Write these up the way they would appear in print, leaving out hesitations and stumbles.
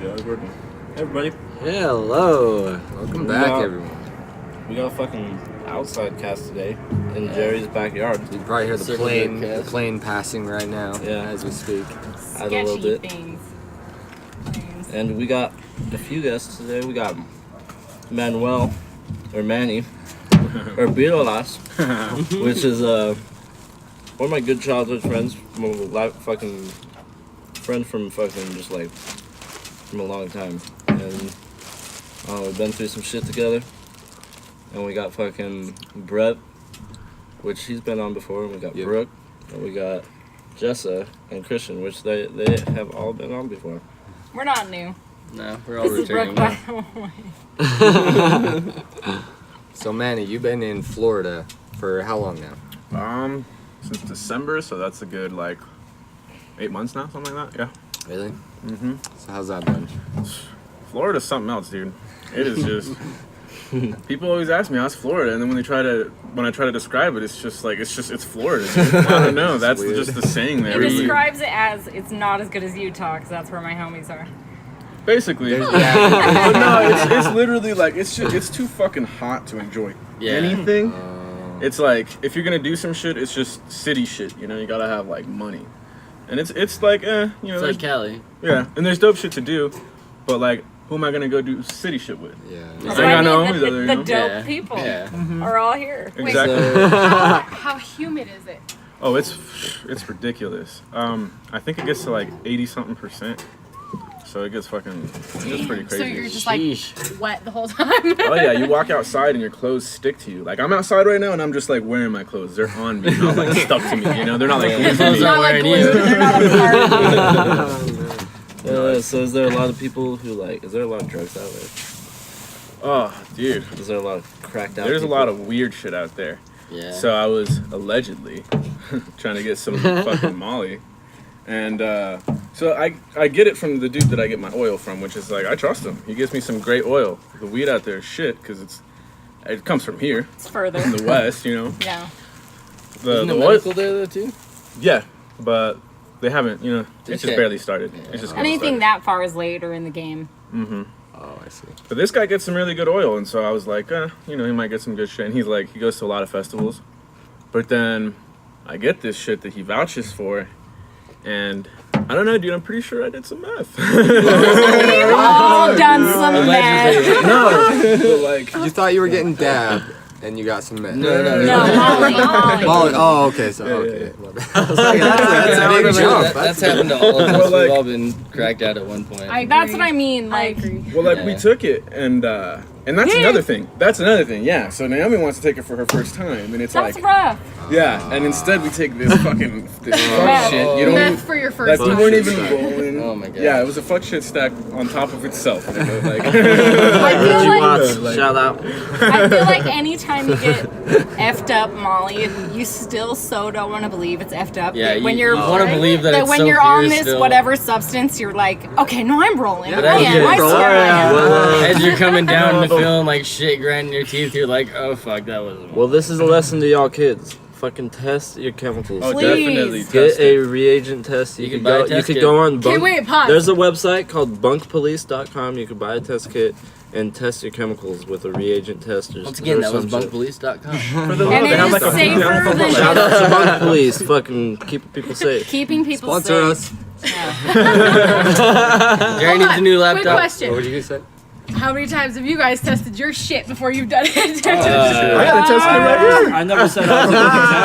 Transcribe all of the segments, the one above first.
Yeah, it's working. Hey, everybody. Hello. Welcome back, everyone. We got a fucking outside cast today in Jerry's backyard. You can probably hear the plane passing right now as we speak. A little bit. Things. And we got a few guests today. We got Manuel, or Manny, or Birolas, which is one of my good childhood friends, fucking friend from fucking just like from a long time, and we've been through some shit together. And we got fucking Brett, which he's been on before, and we got Brooke, and we got Jessa and Christian, which they have all been on before. We're not new. No, we're all returning now. So Manny, you've been in Florida for how long now? Since December, so that's a good 8 months now, something like that. Yeah. Really? Mm-hmm. So how's that been? Florida's something else, dude. It is just. People always ask me how's Florida, and then when I try to describe it, it's Florida. I don't know. That's just the saying there. He describes it as it's not as good as Utah, because that's where my homies are. Basically, but no, it's literally it's too fucking hot to enjoy anything. It's like if you're gonna do some shit, it's just city shit. You know, you gotta have money, and it's like It's like Cali. Yeah, and there's dope shit to do, but who am I gonna go do city shit with? Yeah. The dope people are all here. Exactly. Wait, how humid is it? Oh, it's ridiculous. I think it gets to 80-something%. So it gets pretty crazy. So you're just wet the whole time? Oh yeah, you walk outside and your clothes stick to you. I'm outside right now and I'm just wearing my clothes. They're on me, not stuck to me. You know, they're not Your clothes aren't wearing you. They're not a part of you. So is there a lot of people who is there a lot of drugs out there? Oh, dude. Is there a lot of cracked out There's people? a lot of weird shit out there. Yeah. So I was allegedly trying to get some fucking Molly. And so I get it from the dude that I get my oil from, which is I trust him. He gives me some great oil. The weed out there is shit because it comes from here. It's further. From the west, you know. Yeah. Isn't the medical there though too? Yeah, but they haven't, it's just barely started. Yeah. It's just Anything that far is later in the game. Mm-hmm. Oh, I see. But this guy gets some really good oil, and so I was like, he might get some good shit. And he goes to a lot of festivals. But then I get this shit that he vouches for, and I don't know, dude, I'm pretty sure I did some meth. We've all done some meth. No, but You thought you were getting dabbed, and you got some meth. No, Molly. Oh, okay. So okay. Yeah. I was like, that's a big jump. That's happened to all of us. We've all been cracked out at one point. That's what I mean. I agree. Well, we took it, and that's another thing. That's another thing, yeah. So Naomi wants to take it for her first time, and it's That's rough. yeah, and instead we take this fucking fuck shit. You don't Meth for your first we time. weren't even rolling. Oh my god. Yeah, it was a fuck shit stack on top of itself. I feel Shout out. I feel like anytime you get effed up Molly, you still so don't want to believe it's effed up. Yeah, when you you're want to believe that it's when so you're pure on this still. whatever substance, you're like, okay, no, I'm rolling. But I am. I swear I am. As you're coming down and feeling like shit grinding your teeth, you're like, oh fuck, that wasn't. Well, this is a lesson to y'all kids. Fucking test your chemicals. Oh, Please. definitely. Get test a it. reagent test. You could buy a go. You test could kit. go on. Okay, wait, pause. There's a website called bunkpolice.com. You could buy a test kit and test your chemicals with a reagent test. Once again, that was bunkpolice.com. And it is safer than Shout out to Bunk Police. Fucking keep people safe. keeping people Sponsor safe. us. Jerry needs a new Quick laptop. What question. would you say? How many times have you guys tested your shit before you've done it? I got a test kit right here. I never said I was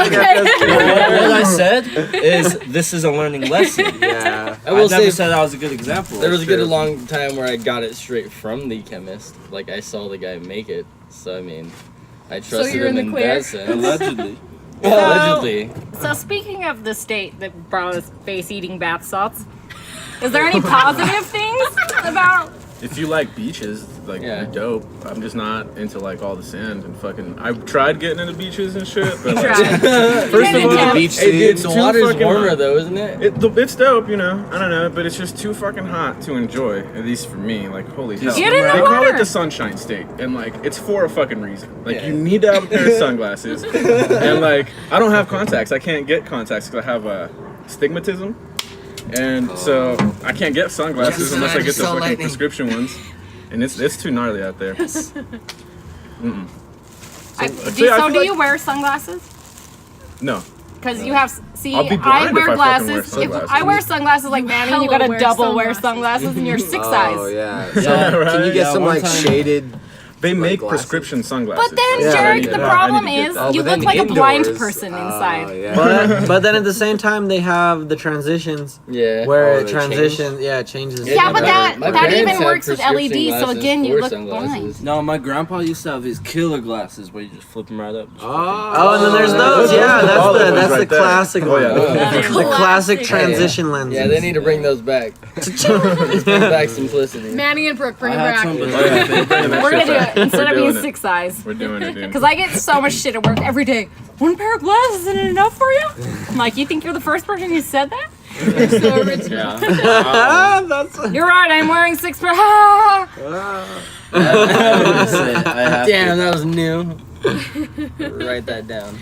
a good example. What I said is this is a learning lesson. Yeah. I will never say said I was a good example. there was a good long time where I got it straight from the chemist. I saw the guy make it, so I mean, I trusted you're him in in the clear? that sense. Allegedly. Allegedly. So speaking of the state that brought us face eating bath salts, is there any positive things about? If you like beaches, you're dope. I'm just not into all the sand and fucking. I've tried getting into beaches and shit, but Tried. first of all, The beach it's The too water's fucking warmer hot. though, isn't it? It's dope, I don't know, but it's just too fucking hot to enjoy. At least for me, holy hell. Get in the They call water. it the sunshine state, and it's for a fucking reason. You need to have a pair of sunglasses, and I don't have contacts. I can't get contacts because I have astigmatism. And so I can't get sunglasses Jessa, unless I I get just the saw fucking lightning. prescription ones. And it's too gnarly out there. Mm-mm. So, I feel do like- you wear sunglasses? No. Because you have, see, I'll be I blind wear if I fucking wear glasses. If sunglasses. I wear sunglasses like Manny, you hella gotta wear double wear sunglasses. sunglasses and you're 6 Oh size. yeah. Yeah, So, right? can you get Yeah, some one like time- shaded? They make glasses. prescription sunglasses. But then, Yeah, Jerrick, I the need to problem get is that. you but look then like a blind indoors- person Oh, inside. yeah. But then at the same time they have the transitions Yeah. where Oh, it they transitions. Yeah, it changes. Yeah, but that My that parents even had works with prescription LEDs. So glasses again, you for look sunglasses. blind. No, my grandpa used to have his killer glasses where you just flip them right up. Oh, and then there's those. Yeah, that's the right there. classic Oh, one. yeah. That is The classic classic. transition lenses. Yeah, they need to bring those back. Let's bring back simplicity. Manny and Brooke, bring I it had back. some, but Oh, yeah, they're bringing that We're gonna shit do back. it instead We're of being doing it. 6 size. We're doing it, dude. Because I get so much shit at work every day. One pair of glasses isn't enough for you? I'm like, you think you're the first person who said that? So original. That's You're right, I'm wearing 6 pair. Ah! Damn, that was new. Write that down.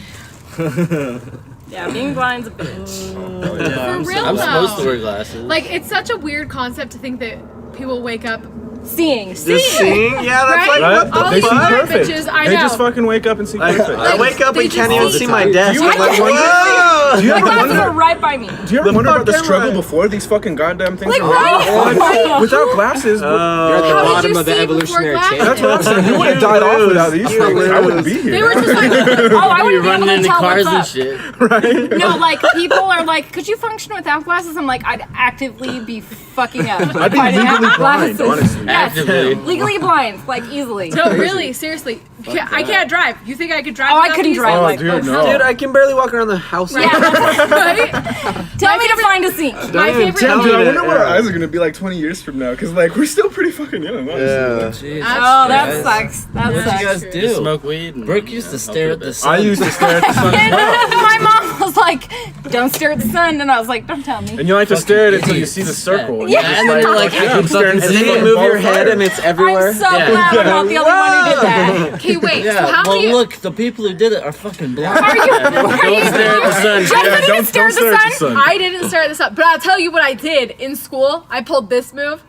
Yeah, being blind's a bitch. For real I'm supposed to though. wear glasses. Like, it's such a weird concept to think that people wake up. Seeing. just seeing. Yeah, that's Right? like what All the these fuck. smart Perfect. bitches, I They know. just fucking wake up and see perfect. I wake up They and can't just- even all the see my time. desk. Do you I'm like, ever wonder- whoa! Do you My ever glasses are wonder? right by me. Do you ever wonder about the fuck am struggle I? before these fucking goddamn things? Like, are right? Without glasses, You're at the How did bottom you of the see before evolutionary glasses? chain. that's what I'm saying. You would have died off without these You things. I wouldn't be They here. were just like, Oh, I wouldn't be able running to into tell cars what's and up. shit. No, like, people are like, could you function without glasses? I'm like, I'd actively be fucking up. I'd be if I didn't have legally blind, glasses. honestly. Yes, Actively. legally blind, like, easily. no, really, seriously. I can't drive. You think I could drive? Oh, I without couldn't these? drive Oh, like dude, this. no. Dude, I can barely walk around the house. Yeah, that's- Right? tell me to find a seat. My even favorite. tell Damn, me dude, I that- wonder what our yeah. eyes are gonna be like 20 years from now, cause like we're still pretty fucking young, honestly. Yeah. Oh, that Guys. sucks. That What did you sucks. guys true. do? Just smoke weed. And, Brooke used to stare at the I sun. used to stare at the sun as And well. my mom was like, don't stare at the sun. And I was like, don't tell me. And you like to stare at it until you idiots. see the circle. Yeah. You're just And then you're like, I yeah, can I'm staring fucking at And the then you sun, move ball your of head fire. and it's everywhere. I'm so Yeah. glad I'm not the only one who did that. Okay, wait. Yeah, So how well, do you? look, the people who did it are fucking blind. Are you? Don't stare at the sun. Jessa Yeah, didn't don't stare at stare the at the sun. sun. I didn't start this up, but I'll tell you what I did in school. I pulled this move.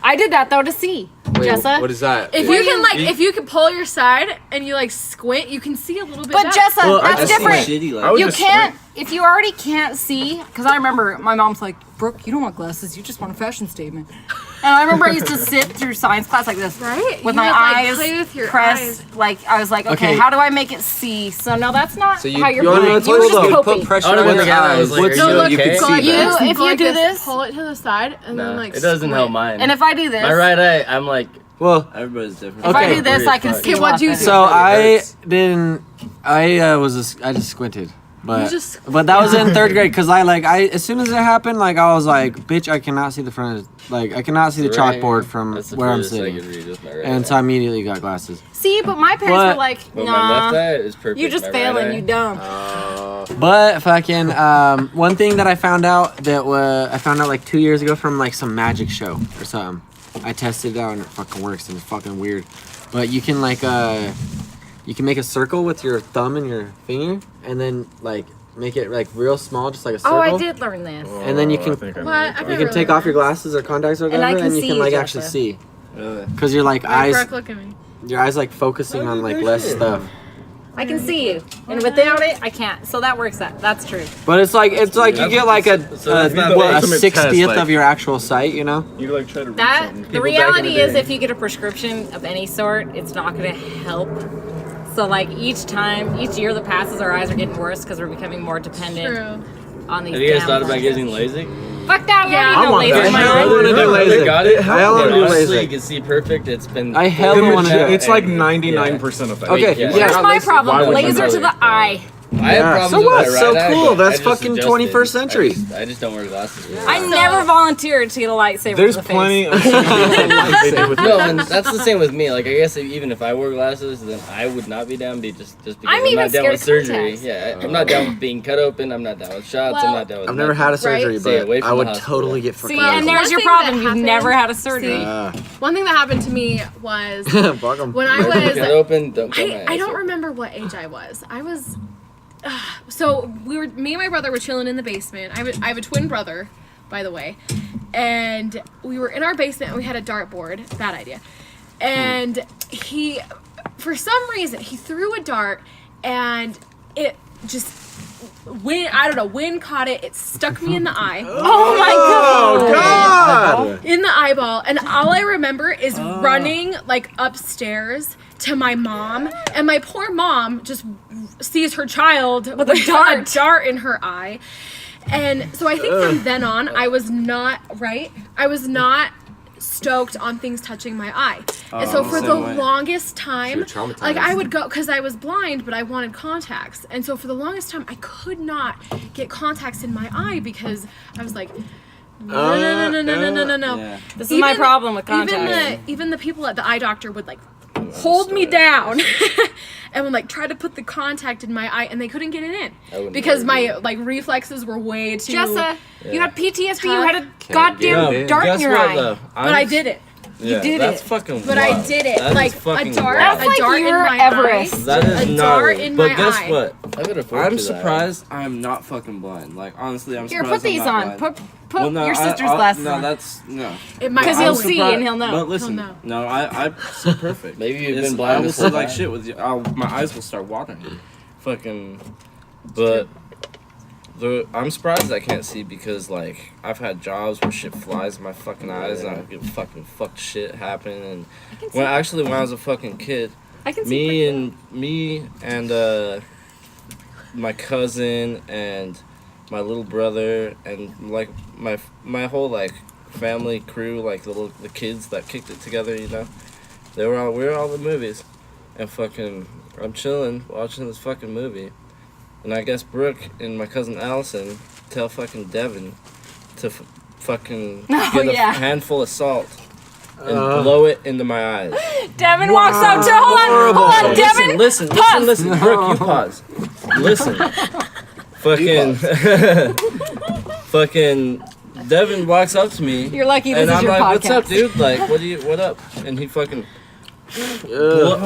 I did that though to see. Wait, Jessa. what is that? If you can if you can pull your side and you like squint, you can see a little bit. But better. Jessa, Well, I that's just see different. Shitty, I would You just can't, if you already can't see, because I remember my mom's like, Brooke, you don't want glasses, you just want a fashion statement. And I remember I used to sit through science class like this. Right? With You my would, like, eyes play with your pressed, eyes. like, I was like, okay, Okay. how do I make it see? So no, that's not So you, how you're you, blind. You were hold just on. coping. put pressure I on would've your been together, I was eyes. like, so are you you okay? can Go see like You- that. this, if go you like do this, this- pull it to the side, and then like. It doesn't squint. help mine. And if I do this, My right eye, I'm like, Well, Everybody's different. if I Okay. do this, I can see. Okay, a what'd lot you better. do? so I hurts. didn't. I just squinted. But just- that was in third grade because I as soon as it happened, like I was like, bitch, I cannot see the front of I cannot see the right. chalkboard from That's the where I'm furthest I sitting. could read with my right And eye. so I immediately got glasses. See, but my parents But- were like, But my left nah, eye is perfect. you just my failing, right you eye- dumb. But fucking one thing that I found out like 2 years ago from like some magic show or something. I tested it out and it fucking works and it's fucking weird. But you can like you can make a circle with your thumb and your finger and then like make it like real small, just like a circle. Oh, I did learn this. And then you Oh, can- I think I know What? what I you're You talking can really take off your learned. glasses or contacts or And I whatever, can and you see can you, like Jessa. actually see. Really? Cause you're like Right, eyes, Brooke, look at me. your eyes like focusing on like less stuff. I can see you, and without it, I can't. So that works. That's true. But it's like you get like So that's not a ultimate test, 60th like- of your actual sight, you know. You like try to read That something. the People back in reality the is, day. if you get a prescription of any sort, it's not going to help. So like each year that passes, our eyes are getting worse because we're becoming more dependent True. on these. Have you guys damn thought about glasses. getting LASIK? Fuck that! Yeah. Yeah, I no want laser that. in my I eye. want to do They LASIK. got it. I wanna do Honestly, LASIK. you can see perfect. It's been. I hella proven wanna now, do it. It's like and- 99% effective. Okay, Yeah. yeah. Here's my Why problem: would you laser not to the like eye. I have problems So with what? my So right eye, cool. but I That's just fucking adjusted. 21st century. I just don't wear glasses. I never volunteered to get a lightsaber. There's to the plenty face. of things they do with No, and that's the same with me. Like, I guess even if I wore glasses, then I would not be down. Just because I'm I'm even not down scared with of surgery. contacts. Yeah, I'm not down with being cut open. I'm not down with shots. I'm Well, not down with. I've never had a nothing. surgery, Stay away but from I the would hospital. totally get See, fucking. and there's One your thing problem. that You've happened- never had a surgery. One thing that happened to me was Fuck 'em. when I Cut was. open. Don't cut my I don't ass. remember what age I was. I was. So me and my brother were chilling in the basement. I have a twin brother. by the way. And we were in our basement and we had a dartboard. Bad idea. And he, for some reason, he threw a dart and it just, wind caught it. It stuck me in the eye. Oh my god! In the eyeball. And all I remember is running like upstairs to my mom. And my poor mom just sees her child with a dart in her eye. And so I think from then on, I was not stoked on things touching my eye. And so for the longest time, like I would go, because I was blind, but I wanted contacts. And so for the longest time, I could not get contacts in my eye because I was like, no. Yeah. This is my problem with contacts. Even the people at the eye doctor would like hold me down and would like try to put the contact in my eye, and they couldn't get it in because my like reflexes were way too. Jessa, you had PTSD. You had a goddamn dart in your eye. But I did it. Yeah, you did that's it. fucking But wild. I did it. That Like is a fucking dart, wild. That's like in you're my Everest. eye. That is a gnarly. dart in but my guess eye. what? I could afford I'm to that. surprised I'm not fucking blind. Like honestly, I'm Here, surprised put these I'm not on. blind. Put Well, no, your sister's I- glasses no, on. that's no. It might Because be he'll weird. see and he'll know. But listen, He'll know. no, I see perfect. Maybe you've It's- been blind I will this see whole like time. shit with you. My eyes will start watering. Fucking, but I'm surprised I can't see because like I've had jobs where shit flies in my fucking eyes and I get fucking fucked shit happen. And when I was a fucking kid, I can see. me and my cousin and my little brother and like my whole like family crew, like the kids that kicked it together, you know, we were all in the movies, and fucking I'm chilling watching this fucking movie, and I guess Brooke and my cousin Allison tell fucking Devin to fucking get a handful of salt and blow it into my eyes. Devin walks up to. Hold on, Devin. Listen, Brooke, you pause. Listen. Fucking Devin walks up to me. You're lucky this and is I'm your like, podcast. "What's up, dude? Like, what up?" And he fucking blows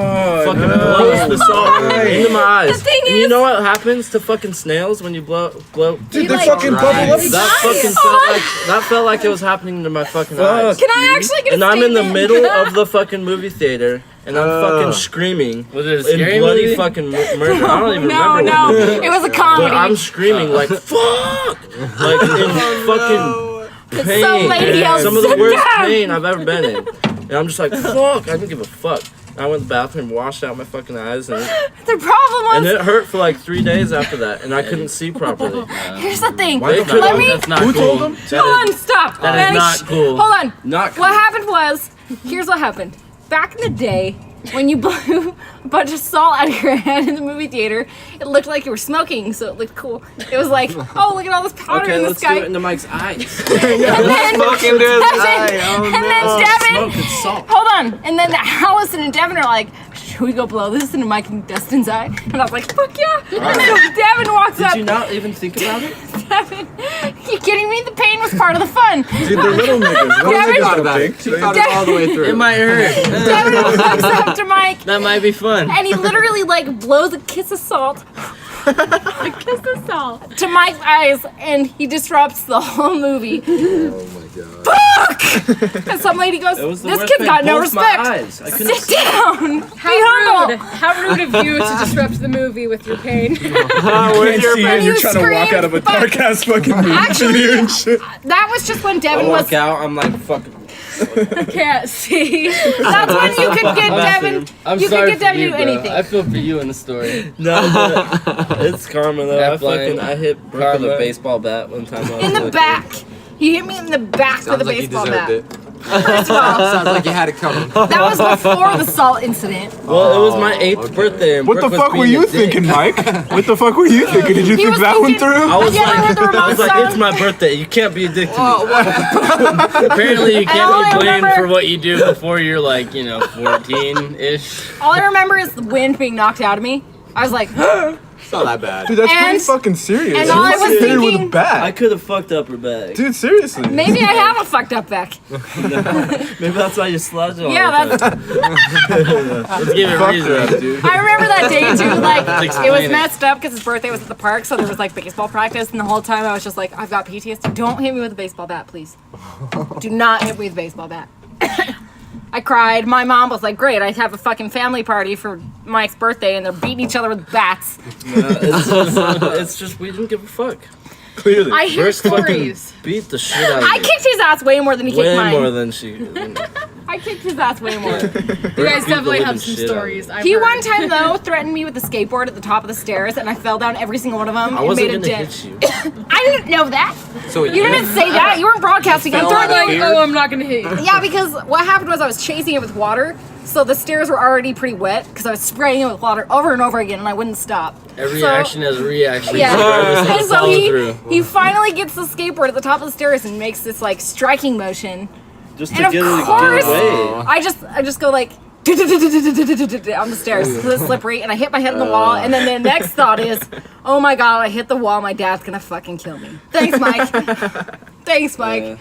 the salt into my eyes. The thing and you is- know what happens to fucking snails when you blow? Dude, You, they like, fucking bubble up. That felt like it was happening to my fucking eyes. Can I actually get a And I'm in the statement? middle of the fucking movie theater, and I'm fucking screaming Was it a in scary bloody movie? fucking murder. I don't even No, remember what movie. it was a But comedy. I'm screaming like fuck, like in fucking pain. Some lady yells, Some of the "Sit worst down!" pain I've ever been in, and I'm just like fuck. I didn't give a fuck. I went to the bathroom, washed out my fucking eyes, and The problem was, it hurt for like 3 days after that, and I couldn't see properly. here's the thing. They could- Let me. That's not Who cool. told them? Hold on, stop. That is Manny, not cool. Hold on. Not cool. What happened was, here's what happened. Back in the day, when you blew a bunch of salt out of your head in the movie theater, it looked like you were smoking, so it looked cool. It was like, oh, look at all this powder Okay, in the let's sky. do it into Mike's eyes. And then, Smoking into his eye. and then Devin, Smoke and salt. hold on. And then Allison and Devin are like, should we go blow this into Mike and Dustin's eye? And I was like, fuck yeah. And then Devin walks up. Did you not even think about it? Devin, you kidding me? The pain was part of the fun. Dude, they're little niggas. Little Devin- niggas Thought don't about it. think. She thought it all the way through. It might hurt. Devin walks up to Mike. That might be fun. And he literally like blows a kiss of salt A kiss of salt. to Mike's eyes, and he disrupts the whole movie. Oh my god. And some lady goes, It was the "This worst kid's thing. got no Both my respect. eyes. I couldn't Sit see. down. Be How rude. humble." How rude of you to disrupt the movie with your pain. Can't see you and you're you trying to walk scream, out of a but- dark ass fucking movie Actually, theater and shit. That was just when I Devin was. walk out, I'm like fucking. Can't see. That's when you could get Devin. I'm You could sorry get for Devin to you, do bro. anything. I feel for you in the story. No, but it's karma though. Half blind. I hit Brooke with Karma. a baseball bat one time. I was In the like- back. He hit me in the back Sounds with a like you baseball deserved bat. it. First of all, Sounds like you had it coming. that was before the salt incident. Well, it was my 8th okay. birthday. And What the Brooke was fuck were being you a dick. thinking, Mike? What the fuck were you thinking? Did you He think was that one thinking- through? I was Yeah, I heard the like, remote it's song. my birthday. You can't be addicted. Apparently, you all I can't be blamed remember- for what you do before you're like, 14-ish. All I remember is the wind being knocked out of me. I was like, It's not that bad. Dude, that's pretty And- fucking serious. and You all I fucking was hit her with a thinking- bat. I could have fucked up her bag. Dude, seriously. Maybe I have a fucked up back. Maybe that's why you slouch all Yeah, the time. Let's give it Fuck reason. that, dude. I remember that day too. Like explain it was it. messed up because his birthday was at the park, so there was like baseball practice, and the whole time I was just like, I've got PTSD. Don't hit me with a baseball bat, please. Do not hit me with a baseball bat. I cried. My mom was like, great, I have a fucking family party for Mike's birthday, and they're beating each other with bats. It's just we didn't give a fuck. Clearly. I hear Brooke fucking stories. beat the shit out of I you. kicked his ass way more than he kicked Way mine. more than she. I kicked his ass way more. You guys definitely have some stories. I've He heard. one time though threatened me with the skateboard at the top of the stairs, and I fell down every single one of them. I and wasn't made a gonna dent. hit you. I didn't know that. So You didn't say that. You weren't broadcasting. I'm Fell out throwing of you. fear? Oh, I'm not gonna hit you. Yeah, because what happened was I was chasing it with water, so the stairs were already pretty wet because I was spraying it with water over and over again, and I wouldn't stop. Every So- action has a reaction. Yeah, Regardless of and the so follow-through. he finally gets the skateboard at the top of the stairs and makes this like striking motion, Just and to of get it to course get away. I just go like on the stairs because it's slippery, and I hit my head on the wall, and then the next thought is, oh my god, I hit the wall, my dad's gonna fucking kill me. Thanks, Mike. Thanks, Mike. Yeah.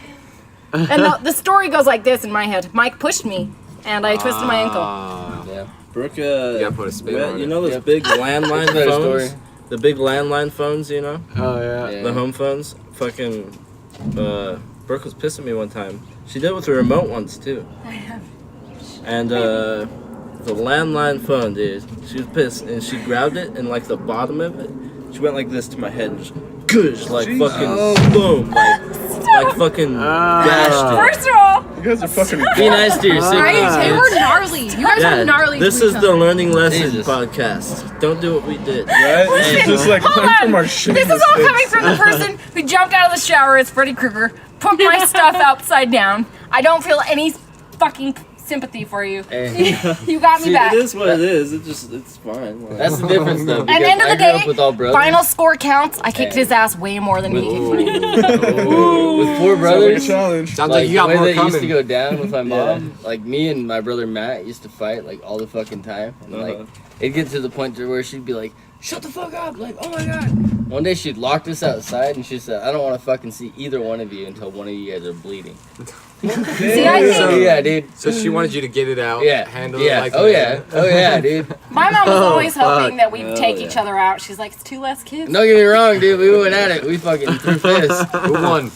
And the story goes like this in my head. Mike pushed me, and I twisted my ankle. Yeah. Brooke, gotta put a spin on you it. know those Yep. big landline Better phones? story. The big landline phones, you know? Oh yeah. Yeah. The home phones? Fucking, Brooke was pissing me one time. She did it with the remote ones, too. And, the landline phone, dude, she was pissed, and she grabbed it, and, like, the bottom of it, she went like this to my head, and just, goosh, like, fucking, boom, like fucking gashed it. First of all, You guys are fucking. Be nice to your Right? siblings, They kids. were gnarly. You guys Yeah, were gnarly. this to is each the other. learning lesson Jesus. podcast. Don't do what we did. Right? It's just like hold learn from on. our shit. This is all coming from the person who jumped out of the shower as Freddy Krueger, put my stuff upside down. I don't feel any fucking sympathy for you. Hey. You got me See, back. it is what it is. It's fine. Like, That's the difference, though. And because end of I the grew up day, with all brothers. final score counts. I kicked his ass way more than he kicked mine. With four Sounds like a brothers. challenge. Sounds like you the got way more that used to coming. go down with my mom, like me and my brother Matt used to fight like all the fucking time, and like it'd get to the point to where she'd be like, "Shut the fuck up!" Like, "Oh my god!" One day she'd locked us outside, and she said, "I don't want to fucking see either one of you until one of you guys are bleeding." See, I think So yeah, dude. So she wanted you to get it out. Yeah. Handle Yeah. it like Oh yeah. Oh yeah, dude. my mom was always fuck. hoping that we'd Oh, take yeah. each other out. She's like, it's two less kids. Don't get me wrong, dude. We went at it. We fucking threw fists. Who won?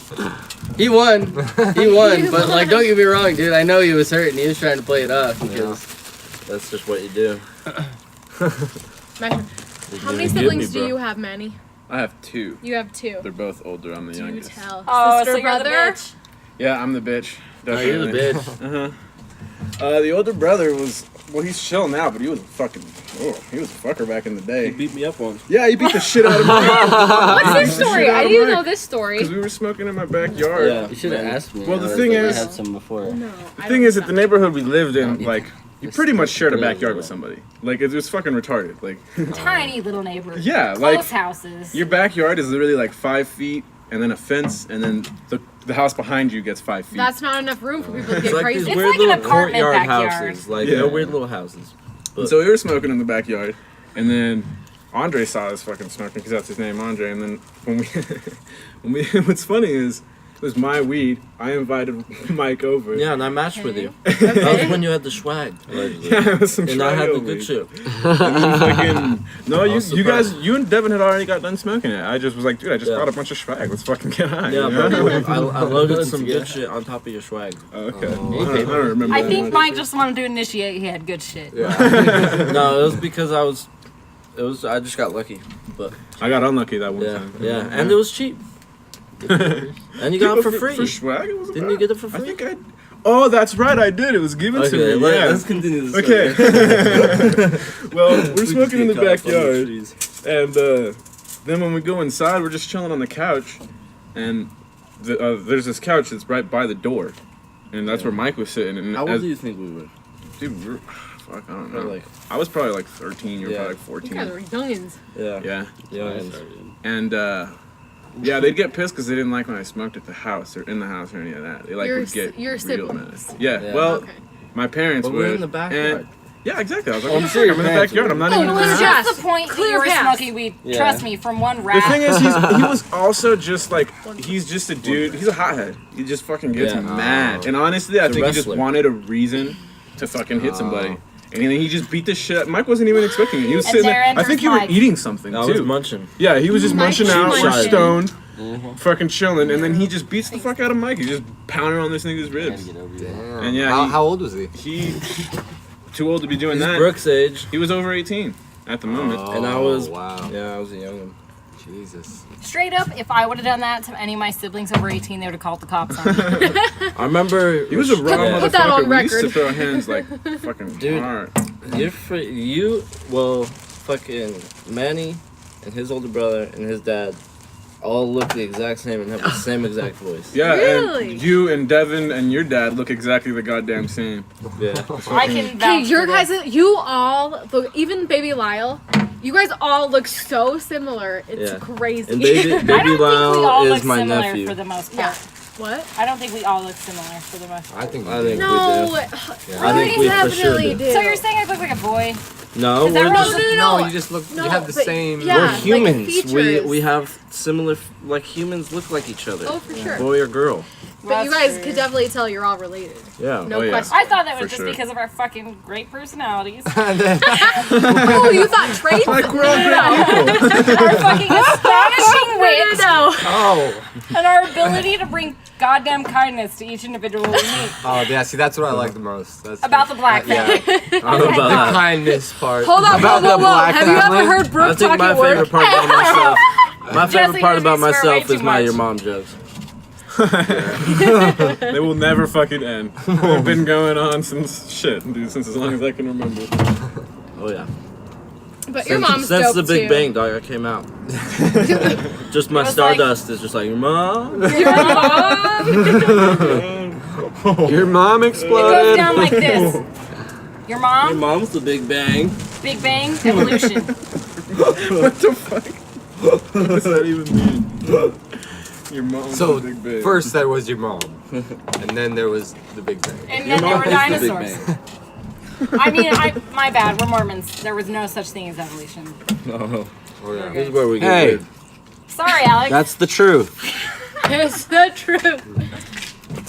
He won. He won. But like, don't get me wrong, dude. I know he was hurt and he was trying to play it off because that's just what you do. Manny, how many Get me, siblings do bro. you have, Manny? I have two. You have two. They're both older. I'm the Do youngest. tell. Oh, Sister, so you're the brother. bitch. Yeah, I'm the bitch. oh, you're the Definitely. bitch. The older brother was, well, he's chill now, but he was a fucking, he was a fucker back in the He day. beat me up once. Yeah, he beat the shit out of me. What's this Shit story? out I of didn't Mike. know this story. Because we were smoking in my backyard. Yeah. You should have asked me. Well, the I thing would've is- had some before. No. The thing is, at the neighborhood we lived in, like, you pretty much shared a Yeah, backyard yeah. with somebody. Like, it was fucking retarded. Like, Tiny little neighbor. yeah, Close like, houses. your backyard is literally like 5 feet, and then a fence, and then the house behind you gets 5 feet. That's not enough room for people to It's get like crazy. these It's weird like an little apartment courtyard backyard. houses. Like, Yeah. no weird little houses. But So we were smoking in the backyard, and then Andre saw us fucking smoking because that's his name, Andre. And then when we, what's funny is it was my weed. I invited Mike over. yeah, and I matched with you. Okay. That was when you had the swag. allegedly. Yeah, it was some And I had the Trigo good weed. shit. And then fucking, no, I you was guys, surprised. you and Devin had already got done smoking it. I just was like, dude, I just Yeah. brought a bunch of swag. Let's fucking get high. Yeah, you know? but I loaded Let's some get good it. shit on top of your swag. Okay. Oh. I don't remember. I that think much. Mike just wanted to initiate. He had good shit. Yeah. No, it was because I just got lucky. But I got unlucky that one yeah, time. yeah, and it was cheap. And you got it for free. For swag, it was Didn't you get it for free? I think I. Oh, that's right. I did. It was given to me. Yeah. let's continue this. Okay. Well, we're We smoking in the can get caught up on backyard, trees. and then when we go inside, we're just chilling on the couch, and there's this couch that's right by the door, and that's where Mike was sitting. And How old do you think we were? dude, we were, fuck, I don't know. Probably like, I was probably like 13. You were Yeah. probably like You guys 14. were youngins. yeah. Yeah. Yeah. And yeah, they'd get pissed because they didn't like when I smoked at the house or in the house or any of that. They like Your would get your real siblings. mad. Yeah. Yeah. Well, Okay. my parents But would. we're in the backyard. Yeah, exactly. I was like, I'm I'm sure in the backyard. I'm not even in the house. That's the point that Clear you were path. smoking weed. Yeah. Trust me, from one The rat. thing is, he was also just like, he's just a dude. He's a hothead. He just fucking gets Yeah. mad. And honestly, I He's a think he just wrestler. wanted a reason to fucking hit somebody. And then he just beat the shit. Mike wasn't even expecting it. He was And sitting there there. I enters think you were Mike. eating something I was too. munching. Yeah, he was just Mike munching out, munching. we're stoned, fucking chilling, and then he just beats the fuck out of Mike. He's just pounding on this nigga's ribs. Damn. And yeah, how, he- how old was he? He too old to be doing He's that. Brooke's age. He was over 18 at the moment. And I was- Wow. Yeah, I was a young one. Jesus. Straight up, if I would have done that to any of my siblings over 18, they would have called the cops on me. I remember He was a raw Yeah. Put that on motherfucker. We used to record. throw hands like fucking Dude. hard. Fucking Manny and his older brother and his dad all look the exact same and have the same exact voice. Yeah, Really? and you and Devin and your dad look exactly the goddamn same. Yeah. I can Okay, vouch your for guys, this. you all, even Baby Lyle, you guys all look so similar. It's Yeah. crazy. And baby, I don't baby think we all Lyle look is my similar nephew. for the most yeah. part. What? I don't think we all look similar for the most part. I think. I think No, we do. Yeah. I think we for sure definitely do. do. So you're saying I look like a boy? No, Is that we're wrong? just No. You just look. No, you have the but- same. yeah. we're like humans. we features. have similar like humans look like each other. Oh, for sure. Boy or girl. But you That's guys true. could definitely tell you're all related. Yeah. No Oh, yeah. question. I thought that was For just sure. because of our fucking great personalities. Oh, you thought traits? Like we're all great Our fucking astonishing wit No. Oh. and our ability to bring goddamn kindness to each individual we meet. Oh yeah. See, that's what I like the most. That's About the black Yeah. family. I don't know about The that. kindness part. Hold on, About whoa, the whoa, whoa. black Have you ever family? heard I Brooke think talk my at work? favorite part about myself. My Jesse, favorite part you about swear way myself too is my much. your mom jokes. They will never fucking end. They've been going on since since as long as I can remember. Oh yeah. But your mom's Since dope the Big too. Bang, dog, I came out. Just my was stardust is just like your mom. Your mom. Your mom It exploded. goes down like this. Your Your mom, mom's the Big Bang. Big Bang, evolution. What the fuck? What does that even mean? Your mom's So a big bitch. first there was your mom, and then there was the Big Bang. And Your then there mom were is the Big dinosaurs. Bang. I mean, my bad. We're Mormons. There was no such thing as evolution. No, Oh yeah. this is where we get Hey. weird. Sorry, Alex. That's the truth. It's the truth.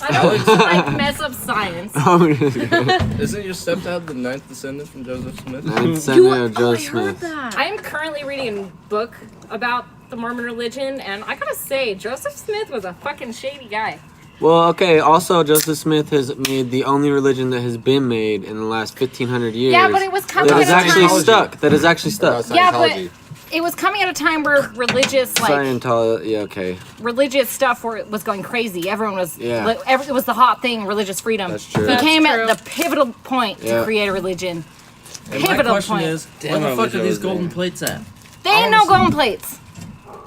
I don't like mess up science. Isn't your stepdad the ninth descendant from Joseph Smith? Ninth Senator Joe I heard Smith. that. I am currently reading a book about the Mormon religion, and I gotta say, Joseph Smith was a fucking shady guy. Well, okay. Also, Joseph Smith has made the only religion that has been made in the last 1,500 years. Yeah, but it was coming that is at a actually time. stuck. That is actually About stuck. Yeah, but Scientology. it was coming at a time where religious, like Scientology. Yeah, okay. religious stuff, was going crazy. Everyone was, Yeah. it was the hot thing, religious freedom. That's true. He That's came true. at the pivotal point to Yeah. create a religion. And my Pivotal question point. is, Damn, where I the fuck wish are I these was there. golden plates at? They ain't no golden plates.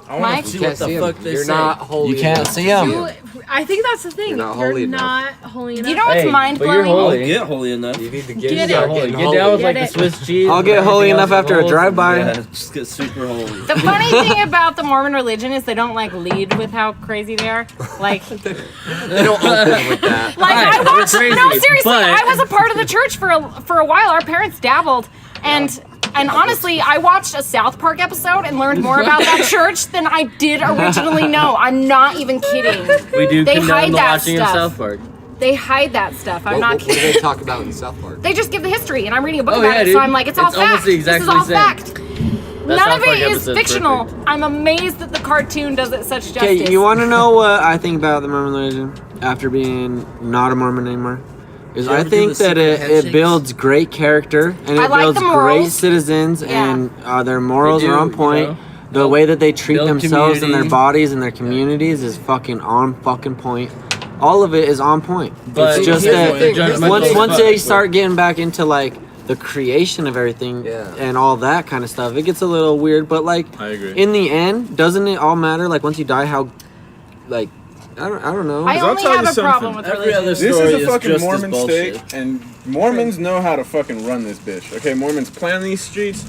I want Mike? to see You what can't the see 'em. fuck they You're say. not holy. You can't enough. see them. You, I think that's the thing. You're not holy enough. not holy enough. You know what's Hey, mind but you're blowing? I'll holy. get holy enough. You need to Get get, it. start Holy. getting Get down with Get like it. the Swiss cheese. I'll get and holy everything enough else after a rolls. drive-by. Yeah, just get super holy. The funny thing about the Mormon religion is they don't like lead with how crazy they are. Like, They don't open with that. like I Right, watched. we're No, crazy, seriously, but- I was a part of the church for a while. Our parents dabbled, and honestly, I watched a South Park episode and learned more about that church than I did originally know. I'm not even kidding. We do They condone hide the that watching stuff. of South Park. They hide that stuff. I'm What, not what do kidding. they talk about in South Park? They just give the history, and I'm reading a book Oh, about yeah, it, dude. so I'm like, it's all It's almost fact. the This is exact all same. fact. That None South of Park it is episode's fictional. perfect. I'm amazed that the cartoon does it such justice. Okay, you want to know what I think about the Mormon religion after being not a Mormon anymore? Is You I ever do think the that secret it handshakes? builds great character and I it like builds the great morals. citizens Yeah. and their morals They do, are on you point. know? The way that they treat Build themselves and their community. bodies and their communities is fucking on fucking point. All of it is on point. But it's just here's the that thing, here's the once thing. once they start getting back into like the creation of everything Yeah. and all that kind of stuff, it gets a little weird. But like I agree. in the end, doesn't it all matter? Like once you die, how like I don't know. I I'll only tell have you a problem something. with Every religion. other This story is a fucking just as Mormon bullshit. state, and Mormons know how to fucking run this bitch. Okay, Mormons plan these streets.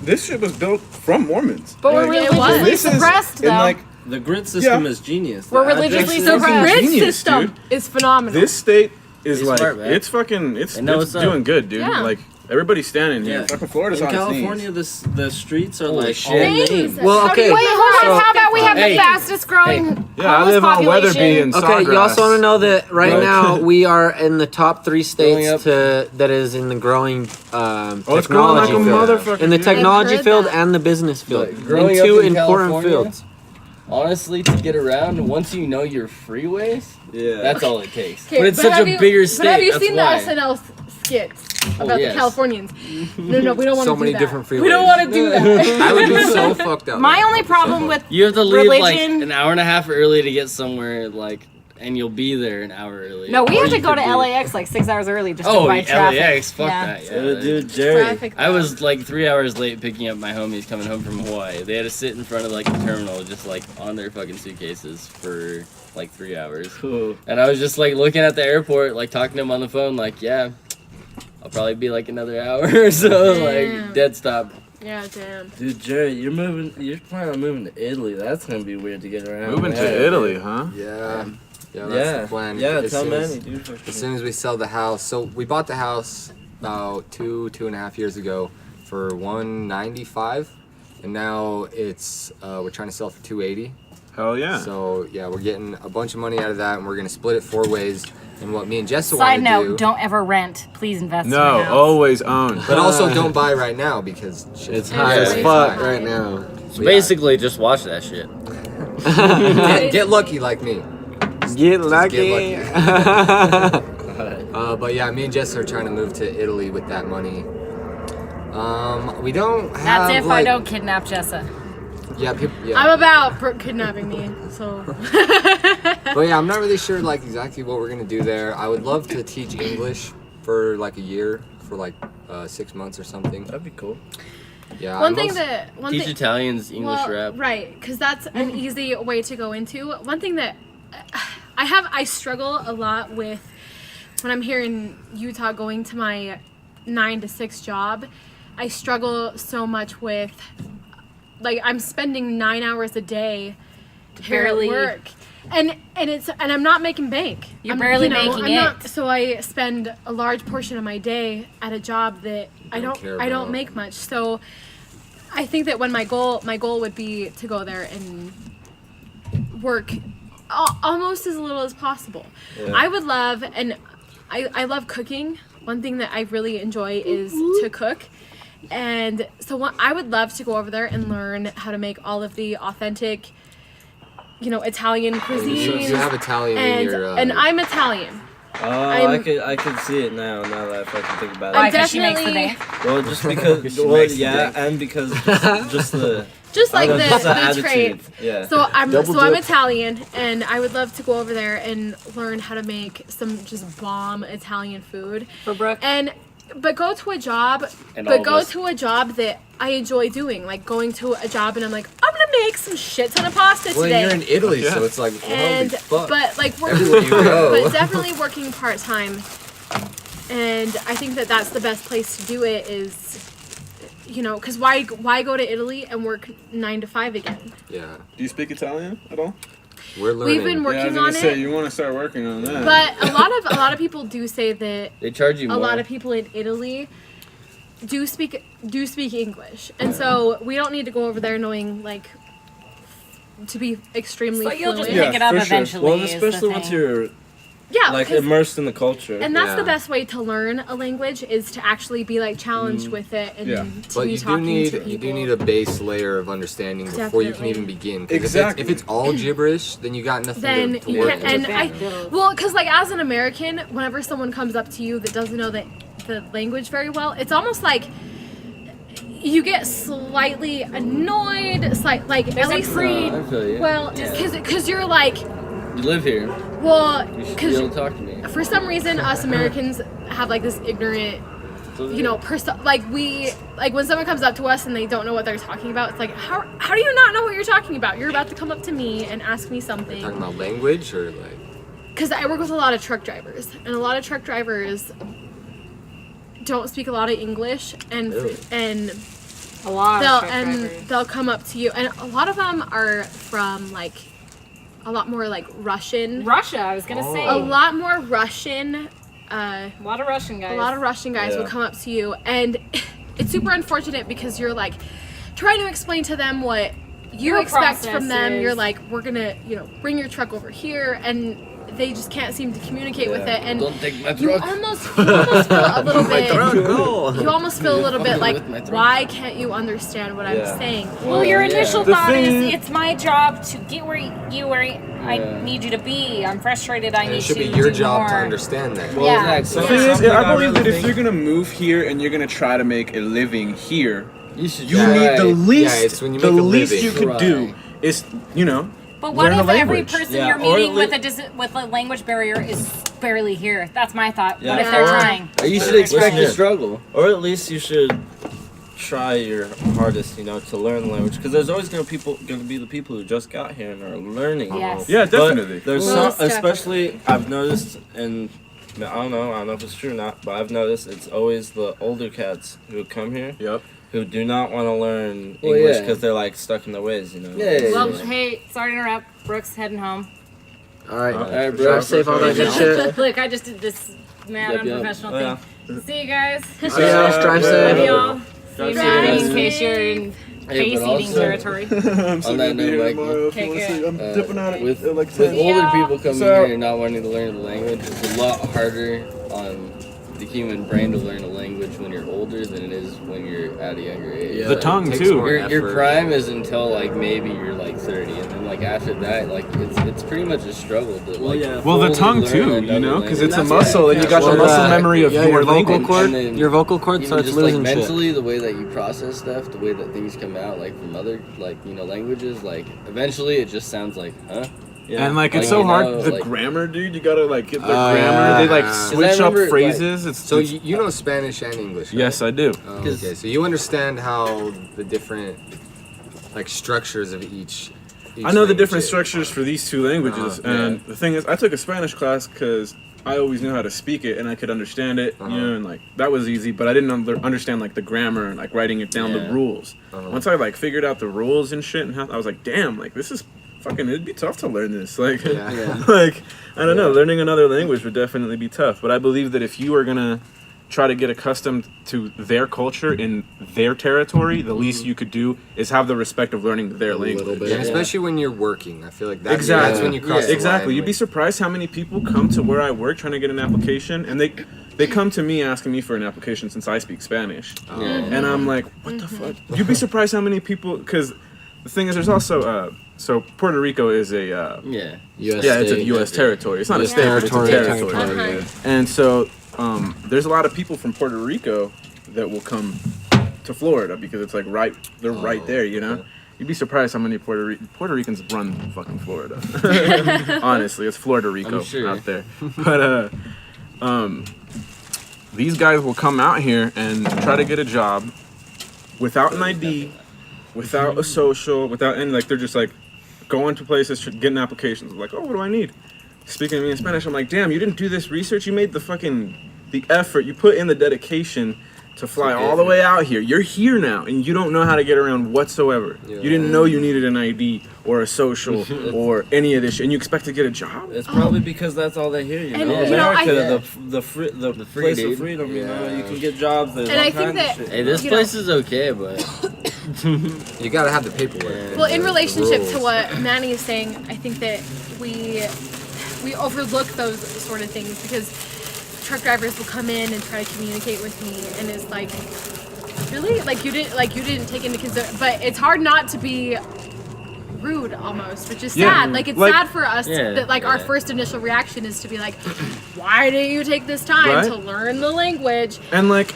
This shit was built from Mormons. But we're Like, religiously this is- suppressed, and, though. like, The grid system Yeah. is genius. We're The religiously address The is- suppressed. grid Genius, system dude. is phenomenal. this state is They like smart, man. it's fucking it's They know what's up. doing good, dude. Yeah. Like Everybody's standing here. Yeah. Fucking Florida's In on California, its the streets are Holy like shit. all Names. names. Well, How do okay. you- Wait, hold on. How about we have Hey. the fastest growing Yeah, I homeless live on population? Weatherby and Okay, you also want to know that right Growing. now we are in the top 3 Growing states that is in the growing it's growing like a technology field. motherfucker. In the dude. technology heard field that. and the business field. But growing in 2 up in important California, fields. Honestly, to get around, once you know your freeways, Yeah. that's all it takes. Okay, But it's such have a you- bigger state. But have you that's seen why. the SNL skits about yes. the Californians? No, we don't want to So do many that. different We don't freeways. want to do that. I would be so fucked up. My only problem with You have to leave like religion. an hour and a half early to get somewhere, like, and you'll be there an hour early. No, we Or had to you go could to do- LAX like 6 hours early just to Oh, avoid traffic. LAX, fuck Yeah. that. Yeah, Dude, Jerry. Traffic. I was like 3 hours late picking up my homies coming home from Hawaii. They had to sit in front of like the terminal, just like on their fucking suitcases for like 3 hours. Cool. And I was just like looking at the airport, like talking to them on the phone, like, yeah, I'll probably be like another hour or so, Damn. like dead stop. Yeah, damn. Dude, Jerry, you're planning on moving to Italy. That's gonna be weird to get around. Moving there. to Italy, huh? Yeah. Yeah, that's Yeah. the plan. Yeah, As tell soon as- Manny, dude. As soon as we sell the house, so we bought the house about 2.5 years ago for 195, and now it's we're trying to sell for 280. Hell yeah. So yeah, we're getting a bunch of money out of that, and we're gonna split it 4 ways. And what me and Jessa Side want to note, do, don't ever rent. Please invest in No, a house. always own. but also don't buy right now because It's shit- high Yeah, as it's fuck high. right now. So basically, just watch that shit. Get lucky like me. Get lucky. Get but yeah, me and Jess are trying to move to Italy with that money. We don't have. That's if like, I don't kidnap Jessa. Yeah, people. Yeah. I'm about Brooke kidnapping me, so. But yeah, I'm not really sure like exactly what we're gonna do there. I would love to teach English for like a year, for like 6 months or something. That'd be cool. Yeah. One I'm thing also- that one Teach thing. Italians English rap. Right, because that's an easy way to go into. One thing that I struggle a lot with when I'm here in Utah going to my 9 to 6 job. I struggle so much with, like, I'm spending 9 hours a day here barely- at work. And I'm not making bank. You're I'm, barely making it. So I spend a large portion of my day at a job that I care don't about. make much. So I think that when my goal would be to go there and work almost as little as possible. Yeah. I would love, and I love cooking. One thing that I really enjoy is to cook. And so I would love to go over there and learn how to make all of the authentic, Italian cuisines. You have Italian in your. and I'm Italian. Oh, I could see it now that I fucking think about Why? it. 'Cause she makes the definitely- bank. Well, just because, She well, makes the yeah, bank. and because just the Just like I don't know, just the attitude. traits. Yeah. So I'm Double I'm dip. Italian, and I would love to go over there and learn how to make some just bomb Italian food. For Brooke. But go to a job, And all of us. that I enjoy doing, like going to a job and I'm like, I'm gonna make some shit ton of pasta well, today. you're in Italy, Yeah. so it's like, holy and fuck. but like working, Everywhere you go. but definitely working part time. And I think that that's the best place to do it is, because why go to Italy and work 9 to 5 again? Yeah, Do you speak Italian at all? we're learning. We've been Yeah, I was working gonna on say it, you want to start working on that. but a lot of people do say that They charge you a more. lot of people in Italy do speak English, and so we don't need to go over there knowing like to be extremely So you'll just fluent. pick it up for sure. eventually. well, is the especially once thing. you're Yeah, like 'cause- immersed in the culture. and that's the Yeah. best way to learn a language is to actually be like challenged with it and Yeah. to But be you do talking need to people. a base layer of understanding before you can Definitely. even begin. 'Cause Exactly. If it's all gibberish, then you got nothing Then to you work can't, with. and because like as an American, whenever someone comes up to you that doesn't know the language very well, it's almost like you get slightly annoyed, like There's at a least I feel you. well, because you're like, You live here. well, You should be because able to talk to me. for some reason us Americans have like this ignorant, like when someone comes up to us and they don't know what they're talking about, it's like how do you not know what you're talking about? You're about to come up to me and ask me something. Talking about language or like. Because I work with a lot of truck drivers, and a lot of truck drivers don't speak a lot of English, and A lot of truck drivers. they'll come up to you, and a lot of them are from like a lot more like Russian, Russia, I was gonna say. a lot more Russian A lot of Russian guys. A lot of Russian guys will Yeah. come up to you, and it's super unfortunate because you're like trying to explain to them what you Your expect from them. processes. You're like, we're gonna, bring your truck over here, and they just can't seem to communicate with Yeah. it. And Don't take my you truck. almost feel a little bit. Go. You almost feel a little bit like, With my truck. why can't you understand what Yeah. I'm saying? Well, your Yeah. initial The thought thing- is, it's my job to get where I Yeah. need you to be. I'm frustrated. I And need it should to be your do job more. to understand that. Well, Yeah. Exactly. The thing is, Something I I believe that really if think- you're gonna move here and you're gonna try to make a living here, You should you try. need the least. it's when you the make a least living. you could Right. do is, But what learn if a every language. person Yeah, you're or meeting at with a language barrier is barely here? That's my thought. Yeah. What if they're Or- trying? Or you should They're expect trying. to struggle. Or at least you should try your hardest, to learn the language. Because there's always going to be the people who just got here and are learning. Yes. yeah, But definitely. there's Most some, especially I've noticed, and I don't know if it's true or not, but I've noticed it's always the older cats who come here Yep. who do not want to learn Well, English yeah. because they're like stuck in their ways, Yeah. Well, hey, sorry to interrupt. Brooke's heading home. All right. All right, bro. Drive safe, all that good shit. Look, I just did this mad Yep, yep. unprofessional Oh, yeah. thing. See you guys. Adios, drive Love safe. y'all. See you Drive guys safe. in case you're in Hey, face but eating also- territory. I'm On that note, Mikey, Okay, good. I'm dipping out with like with 10. older people coming So- here and not wanting to learn the language, it's a lot harder on the human brain to learn a language when you're older than it is when you're at a younger age. Yeah, The tongue, it takes too. more Your effort. prime is until like maybe you're like 30, and then like after that, like it's pretty much a struggle to like. yeah. Well, the fully tongue learn too, another because language. it's a That's muscle, why- and you got Well, your muscle yeah. memory of Yeah, your your vocal language. cord. And then Your vocal cord Even starts just losing like shit. mentally, the way that you process stuff, the way that things come out, like from other languages, like eventually it just sounds like, huh? Yeah. And like it's Like, so you hard. know, The like- grammar, dude. You gotta like get the Oh, grammar. yeah. They like 'Cause I switch up remember, like- phrases. It's So it's- you know Spanish and English, right? yes, I do. Oh, okay, so you understand how the different structures of each I know the language different is. structures for these two languages, Yeah. and the thing is, I took a Spanish class because I always knew how to speak it and I could understand it, and like that was easy. But I didn't understand like the grammar and like writing it down, the Yeah. rules. Once I like figured out the rules and shit, and how, I was like, damn, like this is fucking. It'd be tough to learn this. Like, Yeah. like I don't know, learning another language would definitely be tough. But I believe that if you are gonna try to get accustomed to their culture in their territory, the least you could do is have the respect of learning their little language. bit. Yeah, especially when you're working. I feel like that's Exactly. when you cross the Exactly. line, You'd be like- surprised how many people come to where I work trying to get an application, and they come to me asking me for an application since I speak Spanish, and I'm like, what the fuck? You'd be surprised how many people, because the thing is, there's also so Puerto Rico is a Yeah. US yeah, it's a state. U.S. territory. It's not a US state, but it's a territory. territory. Uh-huh. And so there's a lot of people from Puerto Rico that will come to Florida because it's like they're right there, you know? You'd be surprised how many Puerto Ricans run fucking Florida. Honestly, it's Florida Rico I'm sure. out there. But these guys will come out here and try to get a job without an ID, without a social, without any, like, they're just like going to places, getting applications. Like, oh, what do I need? Speaking to me in Spanish, I'm like, damn, you didn't do this research. You made the effort. You put in the dedication to fly all the way out here. You're here now, and you don't know how to get around whatsoever. Yeah. You didn't know you needed an ID or a social or any of this shit, and you expect to get a job? It's probably because that's all they hear, you And, know. you know, I- America, the place dude. of freedom, you know. Yeah. You can get jobs. There's And all I think kinds that- of shit. Hey, this You know- place is okay, but You gotta have the paperwork. Yeah. Well, in The relationship rules. to what Manny is saying, I think that we overlook those sort of things because truck drivers will come in and try to communicate with me, and it's like, really, like you didn't take into consideration. But it's hard not to be rude almost, which is Yeah. sad. Like it's Like- sad for us Yeah, that like our yeah. first initial reaction is to be like, why didn't you take this time Right? to learn the language? And like,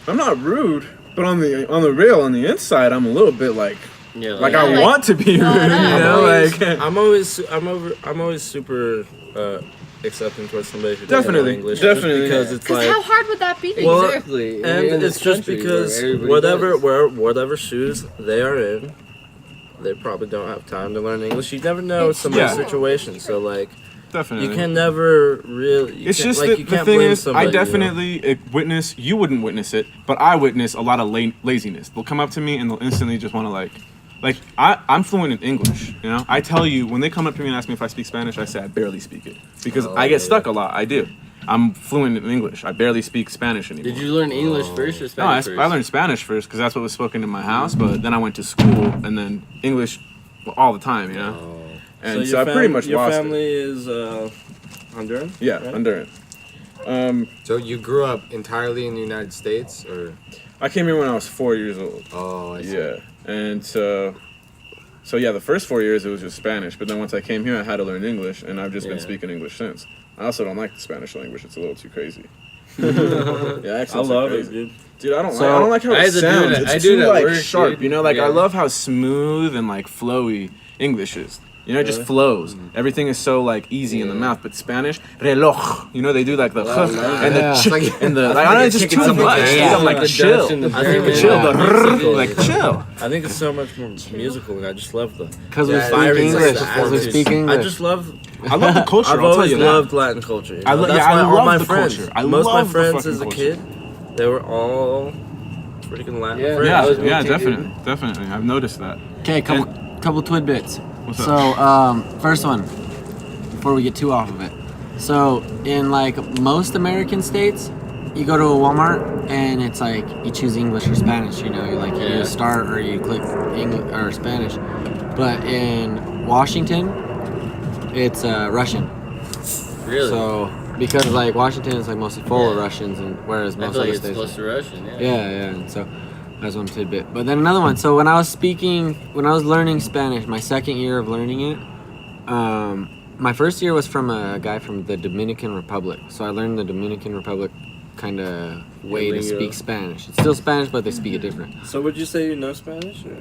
I'm not rude, but on the inside, I'm a little bit like yeah, I like- want to be rude, I you know. know? Like, I'm always super accepting towards somebody who doesn't know Definitely, English. definitely. Just because it's Because like, how hard would that be? Well, exactly. and We're in this it's just country because where everybody does. whatever shoes they are in, they probably don't have time to learn English. You never know somebody's Yeah. situation, so like definitely. you can never really. It's just like, that you the can't thing blame is, somebody, I definitely witness. You wouldn't witness it, but I witness a lot of laziness. They'll come up to me and they'll instantly just want to like I'm fluent in English. You know, I tell you when they come up to me and ask me if I speak Spanish, I say I barely speak it because Oh, I get yeah, stuck a lot. I do. I'm fluent in English. I barely speak Spanish anymore. Did you learn English first or No, Spanish first? I learned Spanish first because that's what was spoken in my house. But then I went to school and then English all the time, you know. And so I pretty much your lost family it. is Honduran? Yeah, right? Honduran. So you grew up entirely in the United States, or? I came here when I was 4 years old. Oh, I see. Yeah, and so yeah, the first 4 years it was just Spanish, but then once I came here, I had to learn English, and I've just been speaking English since. I also don't like the Spanish language; it's a little too crazy. Yeah, I love it, dude. Dude, I don't like how it sounds. It's too like sharp, dude. you know. Like I Yeah. love how smooth and like flowy English is. You know, it just flows. Everything is so like easy in the mouth. But Spanish, reloj. You know, they do like the and the and the like. I don't know, it's just too much. Yeah. I'm like The chill. Dutch and the I think German. Chill, Yeah. like chill. I think it's so much more musical, and I just love the. Because we Yeah, speak fiery English. sense of Because we performance. speak English. I just love. I love the culture. I've I'll tell always you that. loved Latin culture. You know? I lo- That's yeah, I why all love my the friends, culture. I most of my love the friends fucking as a culture. kid, they were all freaking Latin Yeah. friends. Yeah, was me yeah, too, definitely. I've noticed that. Okay, couple tidbits. What's So, first one, before we get too off of it. So, in like most American states, you go to a Walmart and it's like you choose English or Spanish. You know, you like you Yeah. start or you click English or Spanish. But in Washington, it's Russian. Really? So, because like Washington is like mostly full of Yeah. Russians, and whereas I most feel like other it's states. close to Russian. Yeah. Yeah, and so that's one tidbit. But then another one. So when I was learning Spanish, my second year of learning it, my first year was from a guy from the Dominican Republic. So I learned the Dominican Republic kind of way to lingo. speak Spanish. It's still Spanish, but they speak it different. So would you say you know Spanish? Or?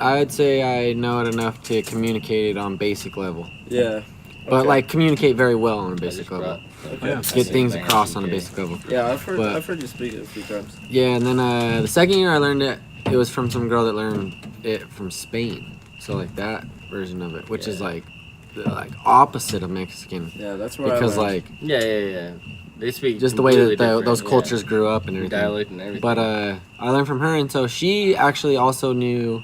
I'd say I know it enough to communicate it on basic level, Yeah. but Okay. like communicate very well on a I basic just level. brought- Okay. Get things across on a basic level. Yeah, But- I've heard you speak it a few times. Yeah, and then the second year I learned it. It was from some girl that learned it from Spain. So like that version of it, which is like the opposite of Mexican, Yeah, that's where because I learned. like Yeah. They speak just the way that completely different, those yeah. cultures grew up and everything. Dialect and everything. But I learned from her, and so she actually also knew.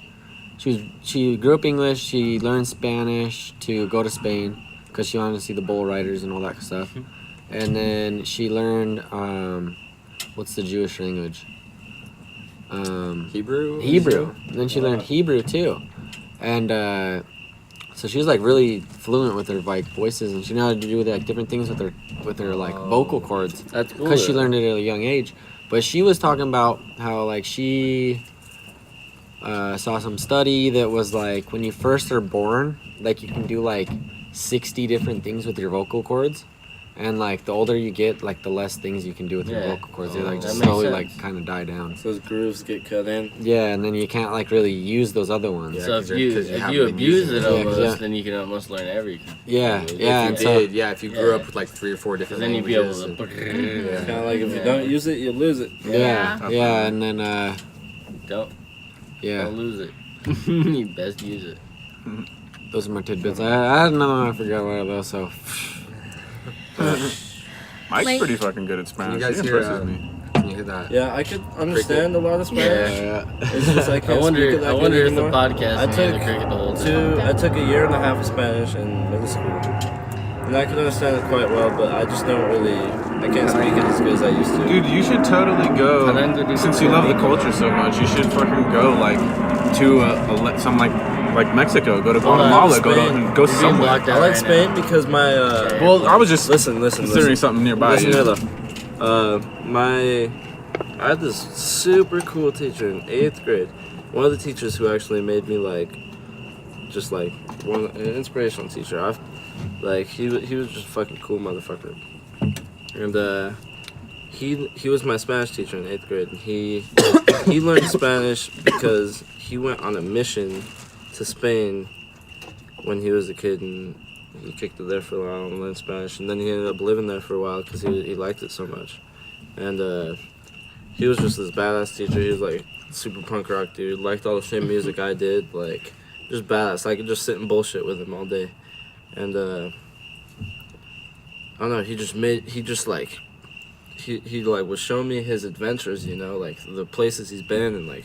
She grew up English. She learned Spanish to go to Spain because she wanted to see the bull riders and all that stuff. And then she learned what's the Jewish language? Hebrew? Hebrew. And then she learned Hebrew too, and so she was like really fluent with her like voices, and she knew how to do like different things with her like vocal cords That's cool. because she though. learned it at a young age. But she was talking about how like she saw some study that was like when you first are born, like you can do like 60 different things with your vocal cords. And like the older you get, like the less things you can do with your Yeah. vocal cords. They like That just makes slowly sense. like kind of die down. So those grooves get cut in. Yeah, and then you can't like really use those other ones. Yeah. So if 'cause you haven't been abuse using it it. Yeah, 'cause almost, yeah. then you can almost learn everything. Yeah, If yeah, you and so did, yeah, if you grew Yeah. up with like 3 or 4 Because different then you'd be able languages. to. Kind of like if you don't use it, you lose it. yeah, and then Don't yeah, lose it. You best use it. those are my tidbits. I had another one I forgot what it was. So Mike's Like- pretty fucking good at Spanish. you guys He hear, impresses me. Can you hear that? Yeah, I could understand a lot of Spanish. yeah, It's just I can't I wonder. speak it that I good wonder if the anymore. podcast I made took the cricket the whole time. I took a year and a half of Spanish in middle school, and I could understand it quite well, but I just don't really. I can't speak it as good as I used to. Dude, you should totally go. Hablando de Since you love the culture so much, you should fucking go like to some like Mexico. Go to Guatemala. Go Spain. go somewhere. I like Spain because my. Well, I was just Listen. considering something nearby. Listen you. here though. I had this super cool teacher in 8th grade. One of the teachers who actually made me like, just like an inspirational teacher. He was just a fucking cool motherfucker. And he was my Spanish teacher in 8th grade. And he learned Spanish because he went on a mission to Spain when he was a kid, and he kicked it there for a while and learned Spanish. And then he ended up living there for a while because he liked it so much. And he was just this badass teacher. He was like super punk rock dude. Liked all the same music I did. Like just badass. I could just sit and bullshit with him all day. And I don't know. He was showing me his adventures. You know, like the places he's been and like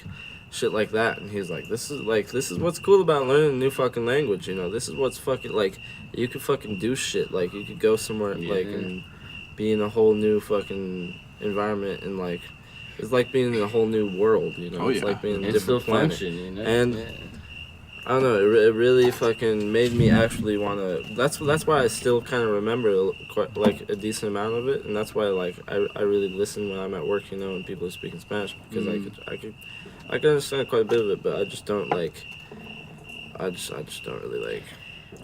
shit like that. And he's like, this is what's cool about learning a new fucking language. You know, this is what's fucking like. You could fucking do shit. Like you could go somewhere like and be in a whole new fucking environment and like it's like being in a whole new world, you know. Oh, It's yeah. like being in a It's still different planet. function, you know. And yeah. I don't know. It really fucking made me actually want to. That's why I still kind of remember quite, like a decent amount of it, and that's why like I really listen when I'm at work, you know, and people are speaking Spanish because I could understand quite a bit of it, but I just don't like. I just don't really like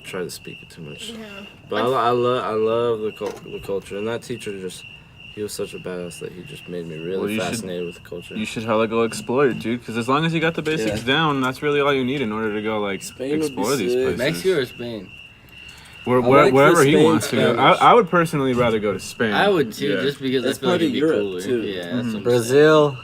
try to speak it too much. Yeah. But I love the culture, and that teacher he was such a badass that he just made me really fascinated with the culture. You should hella go explore it, dude. Because as long as you got the basics down, that's really all you need in order to go like Spain would be explore these sick. places. Mexico or Spain? Wherever he Spain, wants to go. Spanish. I would personally rather go to Spain. I would too, Yeah. just because That's I feel like part of it'd be Europe, cooler. too. Yeah, that's what I'm saying. Brazil.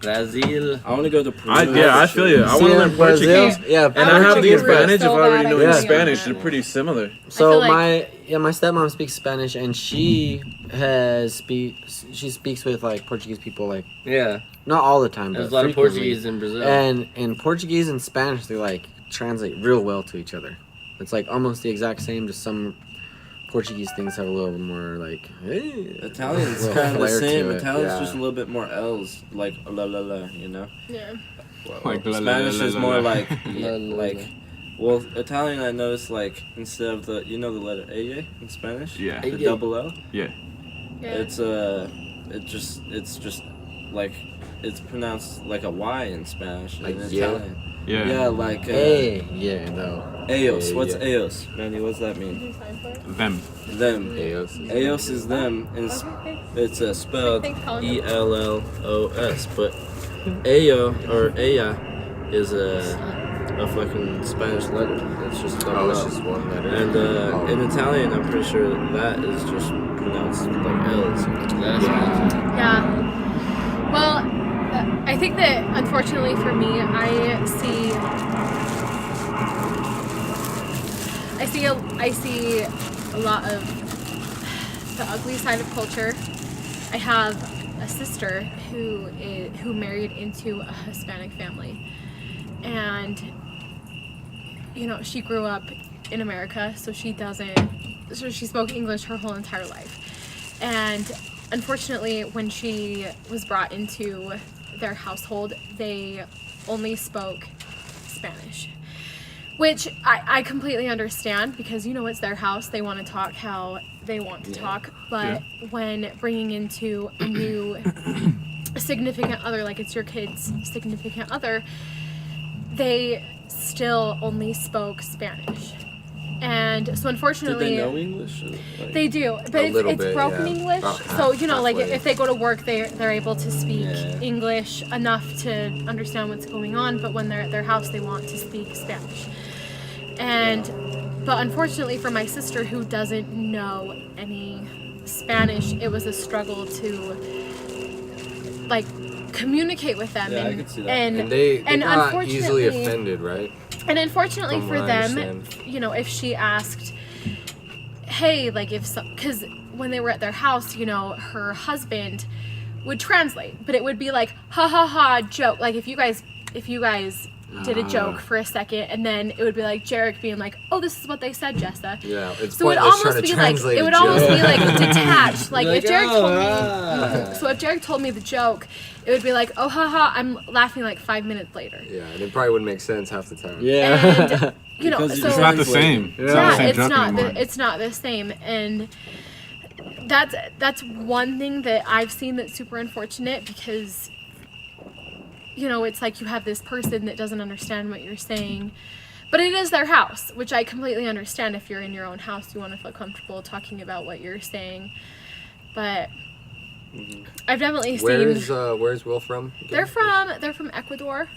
Brazil. I want to go to Peru. I feel you. I want to learn Portuguese. Yeah, And I have the Portuguese advantage so of already bad, I knowing can't Spanish. do They're that. pretty similar. So feel like- my stepmom speaks Spanish, and she speaks with like Portuguese people, like Yeah, not all the time, there's but a lot of frequently. Portuguese in Brazil. And in Portuguese and Spanish, they like translate real well to each other. It's like almost the exact same. Just some Portuguese things have a little more like. Hey, Italian's little kind of the flair to same. it, Italian's yeah. just a little bit more L's, like la la la, you know. Yeah. Like, la, la, Spanish la, is la, more la. like La, la, like. la. Well, Italian I noticed like instead of the the letter A in Spanish. Yeah. The A. double L. Yeah. Yeah. It's just like it's pronounced like a Y in Spanish Like in yeah? Italian. Yeah. Yeah, like Hey, yeah, no. Eos. Yeah, What's yeah. Eos, Manny? What's that mean? Them. Them. Eos. Eos is them, and it's spelled Thanks, Colin. ELLOS. But Ayo or Aya is a fucking Spanish letter. It's just Oh, double it's L. just one letter. And Oh. in Italian, I'm pretty sure that is just pronounced like L's. That's Yeah. Well, I think that unfortunately for me, I see a lot of the ugly side of culture. I have a sister who married into a Hispanic family, and you know, she grew up in America, so she spoke English her whole entire life. And unfortunately, when she was brought into their household, they only spoke Spanish, which I completely understand because, you know, it's their house. They want to talk how they want to talk. But when bringing into a new significant other, like it's your kid's significant other, they still only spoke Spanish. And so unfortunately, Did they know English? Like, they do, but A little it's bit, broken yeah. English. About So you know, like halfway. if they go to work, they're able to speak Yeah. English enough to understand what's going on. But when they're at their house, they want to speak Spanish. And but unfortunately for my sister who doesn't know any Spanish, it was a struggle to like communicate with them. Yeah, I and, could see that. and They're and not easily unfortunately- offended, right? and unfortunately From for what I them, understand. you know, if she asked, hey, like because when they were at their house, you know, her husband would translate, but it would be like, ha ha ha, joke. Like if you guys did a joke for a second, and then it would be like Jerrick being like, oh, this is what they said, Jessa. Yeah, it's So it would pointless trying almost to be like, translate it would a almost joke. be like detached. Like if Jerrick told me, ah. so if Jerrick told me the joke, it would be like, oh haha, I'm laughing like 5 minutes later. Yeah, and it probably wouldn't make sense half the time. Yeah. And you know, Because so It's not the same. It's not the yeah, same it's joke not anymore. it's not the same, and that's one thing that I've seen that's super unfortunate because you know, it's like you have this person that doesn't understand what you're saying, but it is their house, which I completely understand. If you're in your own house, you want to feel comfortable talking about what you're saying, but I've definitely seen Where's Will from? they're from Ecuador.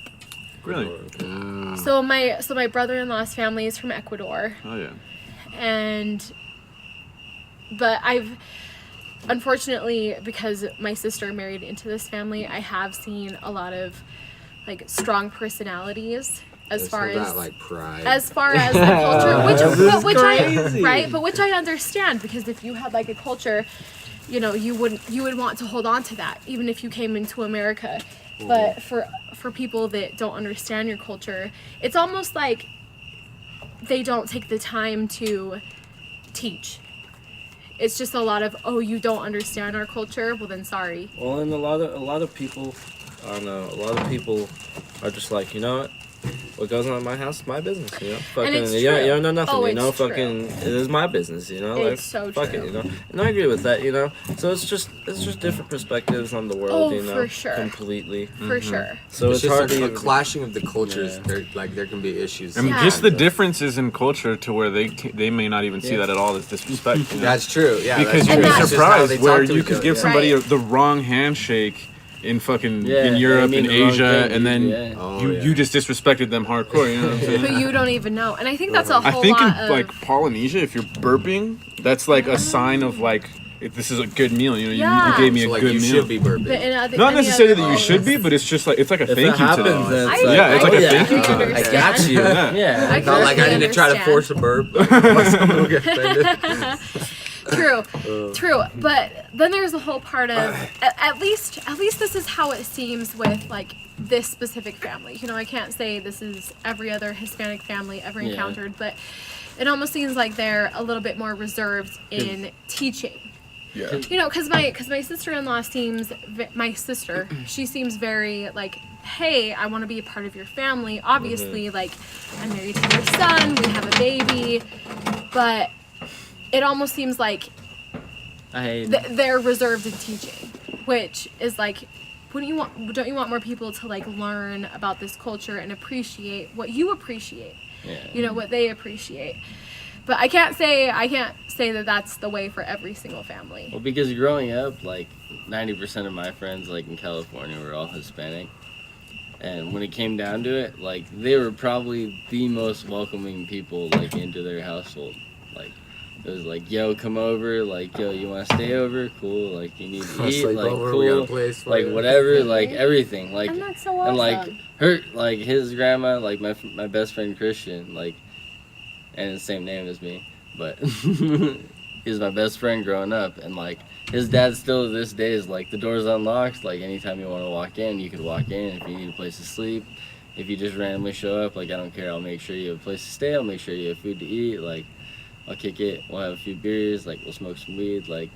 Really? So my brother-in-law's family is from Ecuador. Oh yeah. But I've unfortunately, because my sister married into this family, I have seen a lot of like strong personalities as far as that, like pride. as far as the culture, which crazy. which I understand, because if you had like a culture, you know, you would want to hold on to that even if you came into America. But for people that don't understand your culture, it's almost like they don't take the time to teach. it's just a lot of, oh, you don't understand our culture. Well, then sorry. Well, and a lot of people, I don't know, a lot of people are just like, you know what goes on in my house is my business, you know? Fucking, it's you true. don't know nothing, Oh, you know? it's true. Fucking, it is my business, you know? It's so fuck true. it, you know? And I agree with that, you know? So it's just different perspectives on the world, Oh, you know? for sure. Completely. For sure. So It's it's just hard to a even- clashing of the cultures. Yeah. There can be issues. I mean, Yeah. just the differences in culture to where they may not even see Yeah. that at all as disrespect. You know? That's true. Yeah, Because that's you'd true. be that's It's just how surprised they where talk to you each could other. give Yeah. somebody Right. the wrong handshake in fucking Yeah, in Europe, they in mean the wrong Asia, thing, and then yeah. Oh, you yeah. you just disrespected them hardcore. You know what I'm saying? But you don't even know. And I think that's a I whole think in lot of... like Polynesia, if you're burping, that's like a sign of like if this is a good meal. You know, Yeah. you gave me So a like good you meal. should be burping. but in other- Not any necessarily other that you should be, cultures- but it's just like it's like a If thank it you to happens, them. then it's I- like, Yeah, it's like I a can thank you to them. understand. I got you. Yeah. Yeah. I Not like I completely need to try to understand. force a burp. Like, someone will get offended. True. But then there's a whole part of at least this is how it seems with like this specific family. You know, I can't say this is every other Hispanic family ever Yeah. encountered, but it almost seems like they're a little bit more reserved in teaching. Yeah. You know, because my sister-in-law seems she seems very like, hey, I want to be a part of your family. Obviously, like I'm married to your son, we have a baby, but it almost seems like they're reserved in teaching, which is like, don't you want more people to like learn about this culture and appreciate what you appreciate? Yeah. You know, what they appreciate. But I can't say that that's the way for every single family. Well, because growing up, like 90% of my friends, like in California, were all Hispanic, and when it came down to it, like they were probably the most welcoming people, like into their household. Like it was like, yo, come over. Like, yo, you want to stay over? Cool. Like you need to eat. Sleep Like over, we got a cool. place for Like you. whatever. Like everything. Like And that's so awesome. and like her, like his grandma, like my best friend Christian, like, and the same name as me, but he's my best friend growing up, and like his dad still to this day is like the door's unlocked. Like anytime you want to walk in, you could walk in. If you need a place to sleep, if you just randomly show up, like I don't care. I'll make sure you have a place to stay. I'll make sure you have food to eat. Like I'll kick it. We'll have a few beers. Like we'll smoke some weed. Like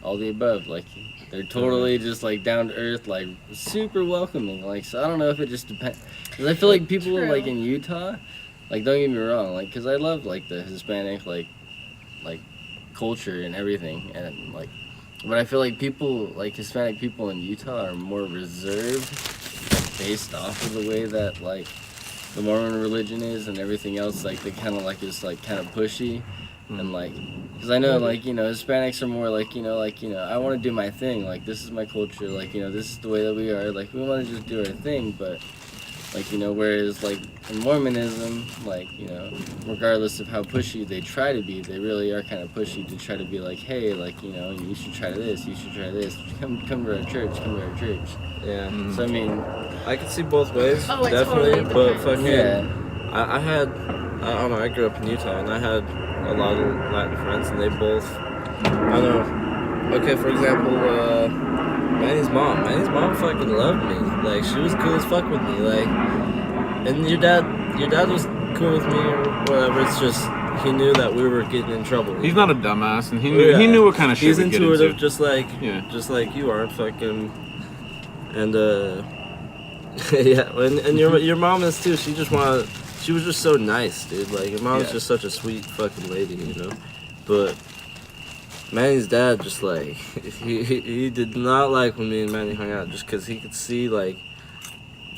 all the above. Like they're totally just like down to earth. Like super welcoming. Like so I don't know if it just depends. Cause I feel like people True. like in Utah, like don't get me wrong. Like cause I love like the Hispanic like culture and everything, and like, but I feel like people like Hispanic people in Utah are more reserved, like, based off of the way that like the Mormon religion is and everything else. Like they kind of like is like kind of pushy, and like, because I know like Hispanics are more like I want to do my thing. Like this is my culture. Like this is the way that we are. Like we want to just do our thing, but. Like, whereas, like, in Mormonism, like, regardless of how pushy they try to be, they really are kind of pushy to try to be like, hey, like, you should try this, you should try this. Come to our church, Yeah. So, I mean... I can see both ways, Oh, it definitely, totally but depends. fucking... Yeah. I don't know, I grew up in Utah, and I had a lot of Latin friends, and they both... I don't know. Okay, for example, Manny's mom fucking loved me. Like, she was cool as fuck with me. Like, and your dad was cool with me or whatever. It's just he knew that we were getting in trouble. He's not a dumbass, and he knew what kind of shit He's we'd get intuitive, into. just like you are, fucking. And yeah, and your mom is too. She was just so nice, dude. Like your mom was just such a sweet fucking lady, But Manny's dad just like he did not like when me and Manny hung out, just because he could see like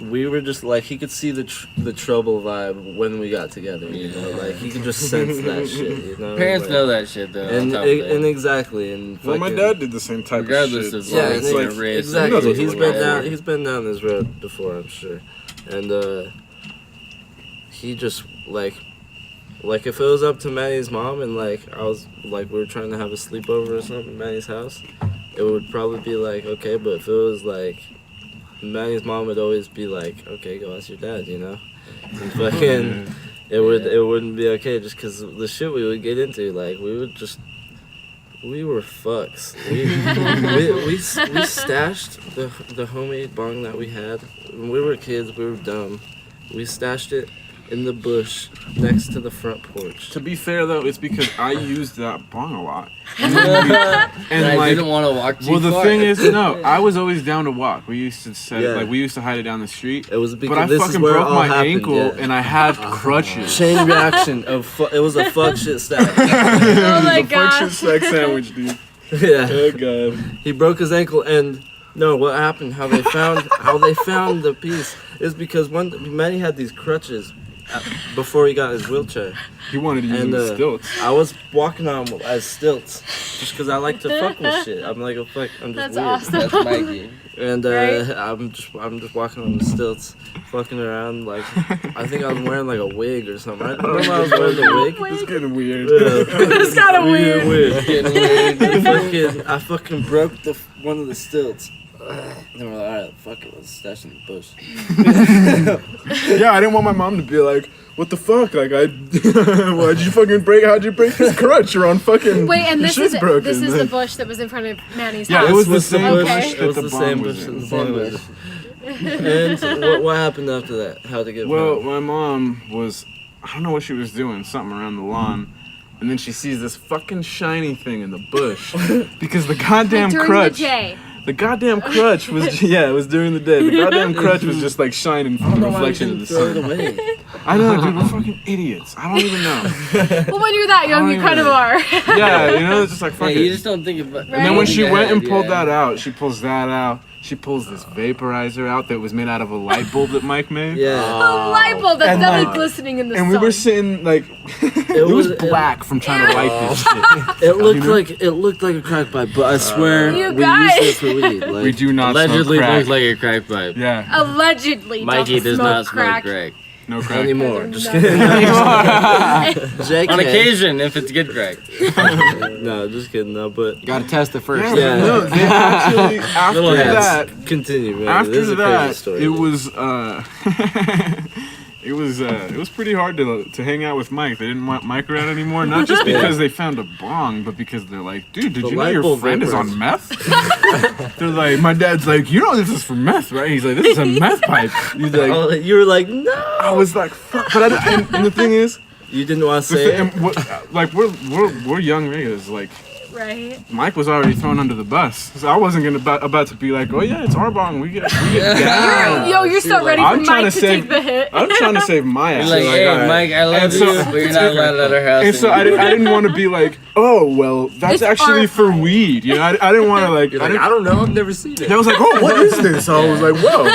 we were just like he could see the trouble vibe when we got together, like he could just sense that shit, Parents like, know that shit, though. and on top of that. and exactly, and Well, my fucking- dad did the same type Regardless of shit. of, yeah, like, it's your like, race, exactly. he knows He's been down this road before, I'm sure, and he just like if it was up to Manny's mom and like I was like we were trying to have a sleepover or something at Manny's house, it would probably be like okay, but if it was like Manny's mom would always be like okay, go ask your dad, and fucking it wouldn't be okay just because the shit we would get into, like we were fucks. We stashed the homemade bong that we had when we were kids. We were dumb. We stashed it in the bush next to the front porch. To be fair though, it's because I used that bong a lot. And I like, didn't want to walk too well, the far. thing is, no, I was always down to walk. We used to set, Yeah. like we used to hide it down the street. It was because But I this is fucking where it broke all my happened, ankle yeah. and I had crutches. Chain reaction of it was a fuck shit stack. Oh my gosh. Sex sandwich, dude. Yeah. Oh god. He broke his ankle, and no, what happened? How they found the piece is because Manny had these crutches before he got his wheelchair. He wanted to use And them stilts. I was walking on them as stilts, just because I like to fuck with shit. I'm like, oh fuck, I'm just That's weird. awesome. That's Mikey. And Right? I'm just walking on the stilts, fucking around. Like I think I was wearing like a wig or something. I remember I was wearing the wig. It's getting weird. It's kind of weird. I fucking broke one of the stilts. And we're like, alright, fuck it, let's stash in the bush. Yeah, I didn't want my mom to be like, what the fuck? Like, how'd you break this crutch? You're on fucking, Wait, and your this is shit's broken. this is the Like, bush that was in front of Manny's Yeah, house. it was the This same bush bush that that It was the the bomb same was bush. in. The same bush. And what happened after that? How'd it get Well, found? my mom was, I don't know what she was doing, something around the lawn. And then she sees this fucking shiny thing in the bush. Because the goddamn During crutch. the day. The goddamn crutch was, yeah, it was during the day. The goddamn crutch was just like shining from the reflection of the Throw it sun. away. I know, dude, we're fucking idiots. I don't even know. Well, when you're that young, you kind of are. Yeah, you know, it's just like, fuck Yeah, it. you just don't think about. And then when she Yeah, went and pulled yeah. that out, she pulls that out. She pulls this vaporizer out that was made out of a light bulb that Mike made. Yeah. A light bulb that's And, definitely like- glistening in the And sun. we were sitting like, it was black from trying to light this shit. It looked like a crack pipe, but I swear You we guys. used it for weed. Like, We do not Allegedly smoke crack. looks like a crack pipe. Yeah, Allegedly, Mikey don't does smoke not crack. smoke crack. no crack. anymore. No. Just kidding. JK. On occasion, if it's good crack. No, just kidding. No, but Gotta test it first. Yeah, Yeah. no, they actually, after Little heads. that, continue, man. after this is a crazy that, story. it was it was pretty hard to hang out with Mike. They didn't want Mike around anymore, not just because they found a bong, but because they're like, dude, did The you know light your bulb friend is on vapors. meth? They're like, my dad's like, you know this is for meth, right? He's like, this is a meth pipe. He's like, Oh, you were like, no. I was like, fuck. But and the thing is, You didn't want to the say thing, it. and like we're young niggas. Like Right? Mike was already thrown under the bus, so I wasn't gonna about to be like, oh yeah, it's our bong. We get down. You're so ready for I'm trying Mike to to save- take the hit. I'm trying to save my ass. You're like, So, hey, all right. Mike, I love And so- you, but you're not allowed at our house. And so I didn't want to be like, oh well, that's It's actually our for pipe. weed. You know, I didn't want to like. You're like, I don't know, I've never seen it. I was like, oh, what is this? So I was like, whoa.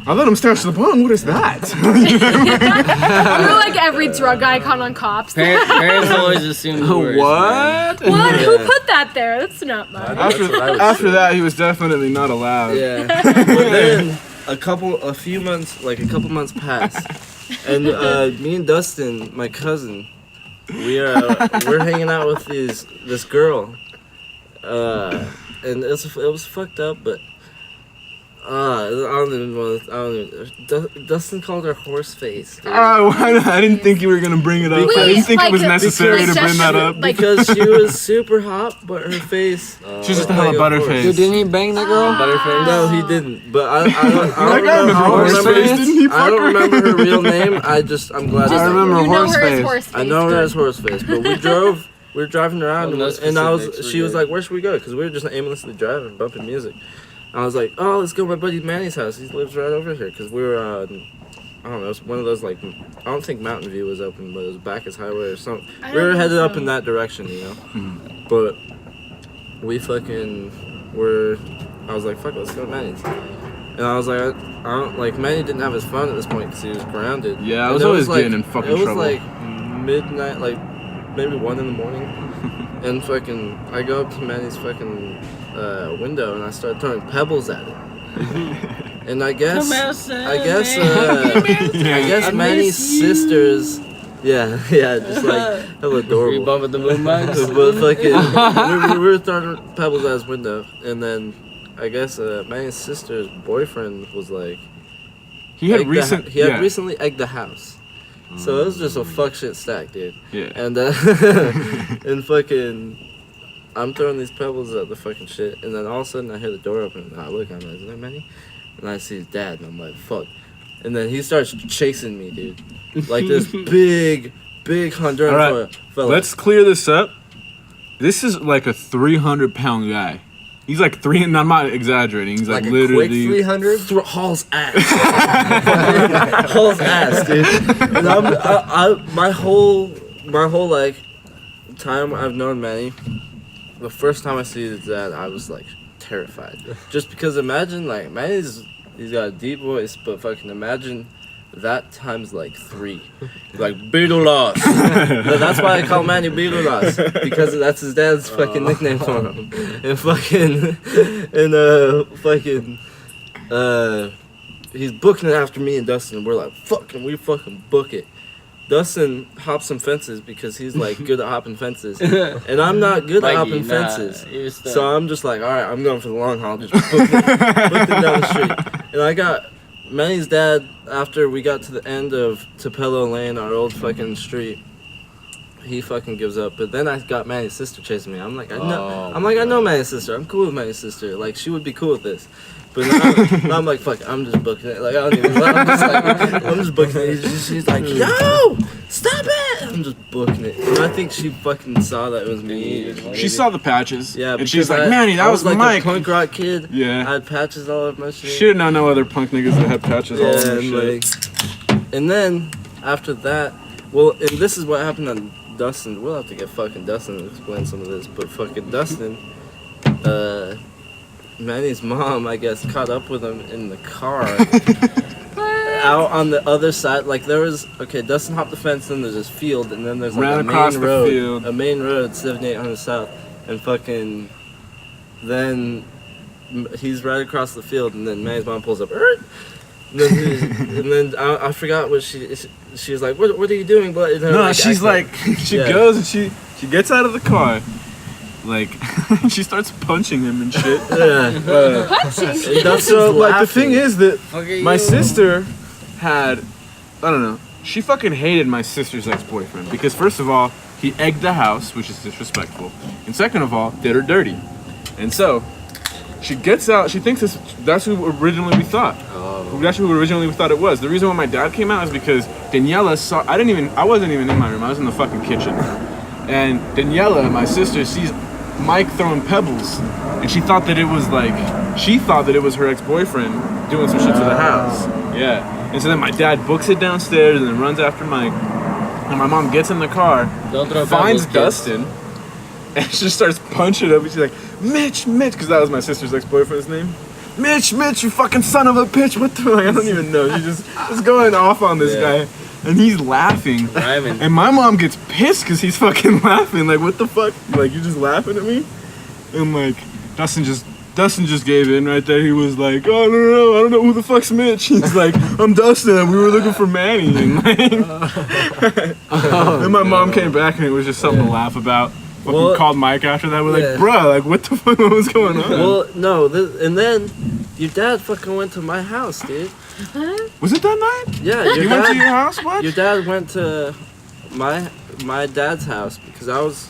I let him stash the bong. What is that? You're like every drug icon on Cops. Parents always assume the worst. man. What? What? Who put that there? That's not mine. After that, he was definitely not allowed. Yeah. But then a few months passed, and me and Dustin, my cousin, we're hanging out with this girl, and it was fucked up, but Dustin called her horse face. Dude. I didn't think you were gonna bring it up. I didn't think it was Like, necessary to because- bring that up. like- Because she was super hot, but her face. She's just a like hella butterface. Dude, didn't he bang the girl? Butterface. No, he didn't. But I don't That guy remember. with I horse don't face, remember- didn't he I fuck don't her? remember her real name. I'm glad. I remember you know horse her as face. horse face. I know her good. as horseface, but we were driving around, Well, those and specifics she were was good. like, "Where should we go?" Because we were just aimlessly driving, bumping music. I was like, "Oh, let's go to my buddy Manny's house. He lives right over here." Because we were, I don't know, it's one of those like, I don't think Mountain View was open, but it was Bacchus Highway or something. I We were don't headed think up so. in that direction, you know. But we fucking were. I was like, "Fuck, let's go to Manny's." And I was like, I don't like. Manny didn't have his phone at this point because he was grounded. Yeah, I And was it always like, getting in fucking It was trouble. like midnight, like maybe 1 in the morning, and fucking I go up to Manny's fucking window and I start throwing pebbles at it. And I guess Manny's sisters. Yeah, just like hella Were you adorable. bumping the moon bugs? But fucking, we were throwing pebbles at his window, and then I guess Manny's sister's boyfriend was like, He had had recently egged the house, so it was just a fuck shit stack, dude. Yeah. And and fucking, I'm throwing these pebbles at the fucking shit, and then all of a sudden I hear the door open, and I look, I'm like, is that Manny? And I see his dad, and I'm like, fuck. and then he starts chasing me, dude. Like this big Honduran All right, fella. let's clear this up. This is like a 300-pound guy. He's like and I'm not exaggerating. He's like Like a literally quick 300? Hall's ass. Hall's ass, dude. And my whole like time I've known Manny, the first time I see his dad, I was like terrified. Just because imagine like he's got a deep voice, but fucking imagine that times like 3. Like Beetlejuice. That's why I call Manny Beetlejuice, because that's his dad's fucking nickname for him. And he's booking it after me and Dustin. We're like, we fucking book it. Dustin hops some fences because he's like good at hopping fences, and I'm not good at hopping fences. So I'm just like, all right, I'm going for the long haul. Just booked it down the street, and I got Manny's dad. After we got to the end of Tupelo Lane, our old fucking street, he fucking gives up. But then I got Manny's sister chasing me. I'm like, I know Manny's sister. I'm cool with Manny's sister. Like, she would be cool with this. But now I'm like, fuck, I'm just booking it. Like, I don't even. I'm just booking it. She's like, yo, stop it! I'm just booking it. And I think she fucking saw that it was me. She saw the patches. Yeah, and she's like, Manny, that was like Mike. A punk rock kid. Yeah. I had patches all over my shit. She didn't know other punk niggas that had patches all over their shit. And then after that, well, and this is what happened on Dustin. We'll have to get fucking Dustin to explain some of this, but fucking Dustin, Manny's mom, I guess, caught up with him in the car. Out on the other side, like there was, Dustin hopped the fence, then there's this field, and then there's like a main road, 7800 South, and fucking, then he's right across the field, and then Manny's mom pulls up, and then I forgot what she was like, what are you doing? But she's like, she goes and she gets out of the car. Like, she starts punching him and shit. Punching? So, like, the thing is that my sister had, I don't know, she fucking hated my sister's ex-boyfriend. Because, first of all, he egged the house, which is disrespectful. And second of all, did her dirty. And so, she gets out, she thinks that's who originally we thought. That's who originally we thought it was. The reason why my dad came out is because Daniela saw, I wasn't even in my room, I was in the fucking kitchen. And Daniela, my sister, sees Mike throwing pebbles, and she thought that it was her ex-boyfriend doing some shit to the house. Yeah. And so then my dad books it downstairs and then runs after Mike. And my mom gets in the car, finds Dustin, and she starts punching him. And she's like, Mitch, because that was my sister's ex-boyfriend's name. Mitch, you fucking son of a bitch. What the fuck? I don't even know. She's just going off on this guy. And he's laughing. And my mom gets pissed because he's fucking laughing. Like, what the fuck? Like, you just laughing at me? And like, Dustin just gave in right there. He was like, oh, no, I don't know who the fuck's Mitch. He's like, I'm Dustin, and we were looking for Manny. And like, then my mom came back, and it was just something to laugh about. Fucking called Mike after that. We're like, bruh, like, what the fuck was going on? Well, no, and then your dad fucking went to my house, dude. Was it that night? Yeah, you went to your house? What? Your dad went to my dad's house because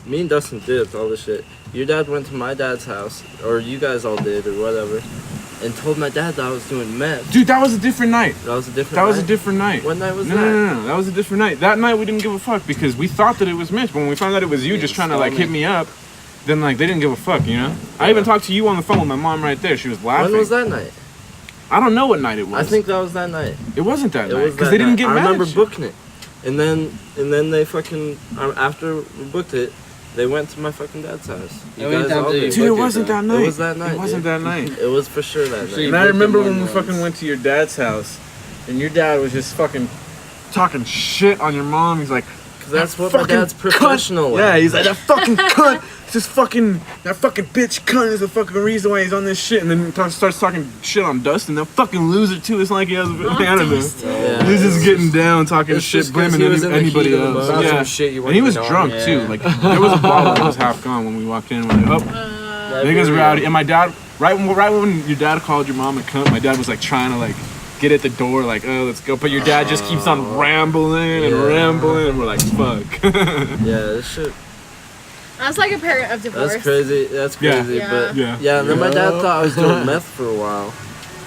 me and Dustin did all this shit. Your dad went to my dad's house, or you guys all did, or whatever, and told my dad that I was doing meth. Dude, that was a different night. That was a different night? What night was that? No, that was a different night. That night we didn't give a fuck because we thought that it was Mitch, but when we found out it was you just trying to like hit me up, then like they didn't give a fuck, you know? I even talked to you on the phone with my mom right there. She was laughing. When was that night? I don't know what night it was. I think that was that night. It wasn't that night because they didn't get mad. I remember booking it, and then they fucking after we booked it, they went to my fucking dad's house. You guys all did. Dude, it wasn't that night. It was that night. It wasn't that night. It was for sure that night. And I remember when we fucking went to your dad's house, and your dad was just fucking talking shit on your mom. He's like, because that's what my dad's professional. Yeah, he's like, that fucking cunt. That fucking bitch cunt is the fucking reason why he's on this shit. And then starts talking shit on Dustin. That fucking loser too. It's like he has a animal. Yeah, he's just getting down, talking shit, blaming anybody else. Yeah, and he was drunk too. Like there was a bottle that was half gone when we walked in. We're like, oh, niggas rowdy. And my dad, right when your dad called your mom a cunt, my dad was like trying to like get at the door, like, oh, let's go. But your dad just keeps on rambling and rambling. And we're like, fuck. Yeah, this shit. That's like a parent of divorce. That's crazy. Yeah. But and then my dad thought I was doing meth for a while,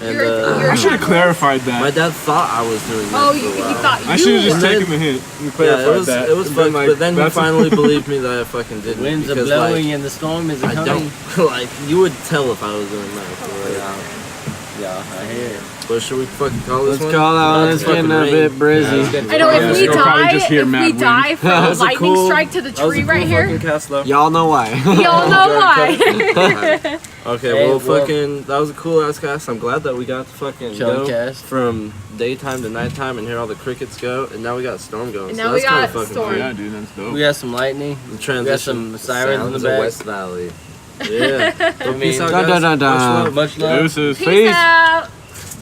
And I should have clarified my that. dad thought I was doing that. Oh, for a you while. thought I should have you just And then- taken the hint. You Yeah, clarified that. it was and fucked, like, but then he that's- finally believed me that I fucking didn't. Winds are because, blowing like, and the storm is I coming. don't like. You would tell if I was doing that. So, like, Yeah, I hear it. but should we fucking call this Let's one? call that one. It's Fucking getting a rain. bit brizzy. I know Yeah, if we you'll probably die, just hear if mad we wind. die from That a was a lightning cool- strike to the That was a tree cool right here, fucking cast, though. Y'all know why. y'all know why. Okay, Hey, well, well- fucking, that was a cool ass cast. I'm glad that we got to fucking Chilling go cast. from daytime to nighttime and hear all the crickets go, and now we got a storm going. And so now that's we kinda got fucking storm. cool. Yeah, dude, that's dope. We got some lightning. The We got transition. some sirens in Sounds the of back. West Valley. Yeah. Well, peace out, Dun, guys. dun, dun, dun. Much love. Much love. Deuces. Peace out.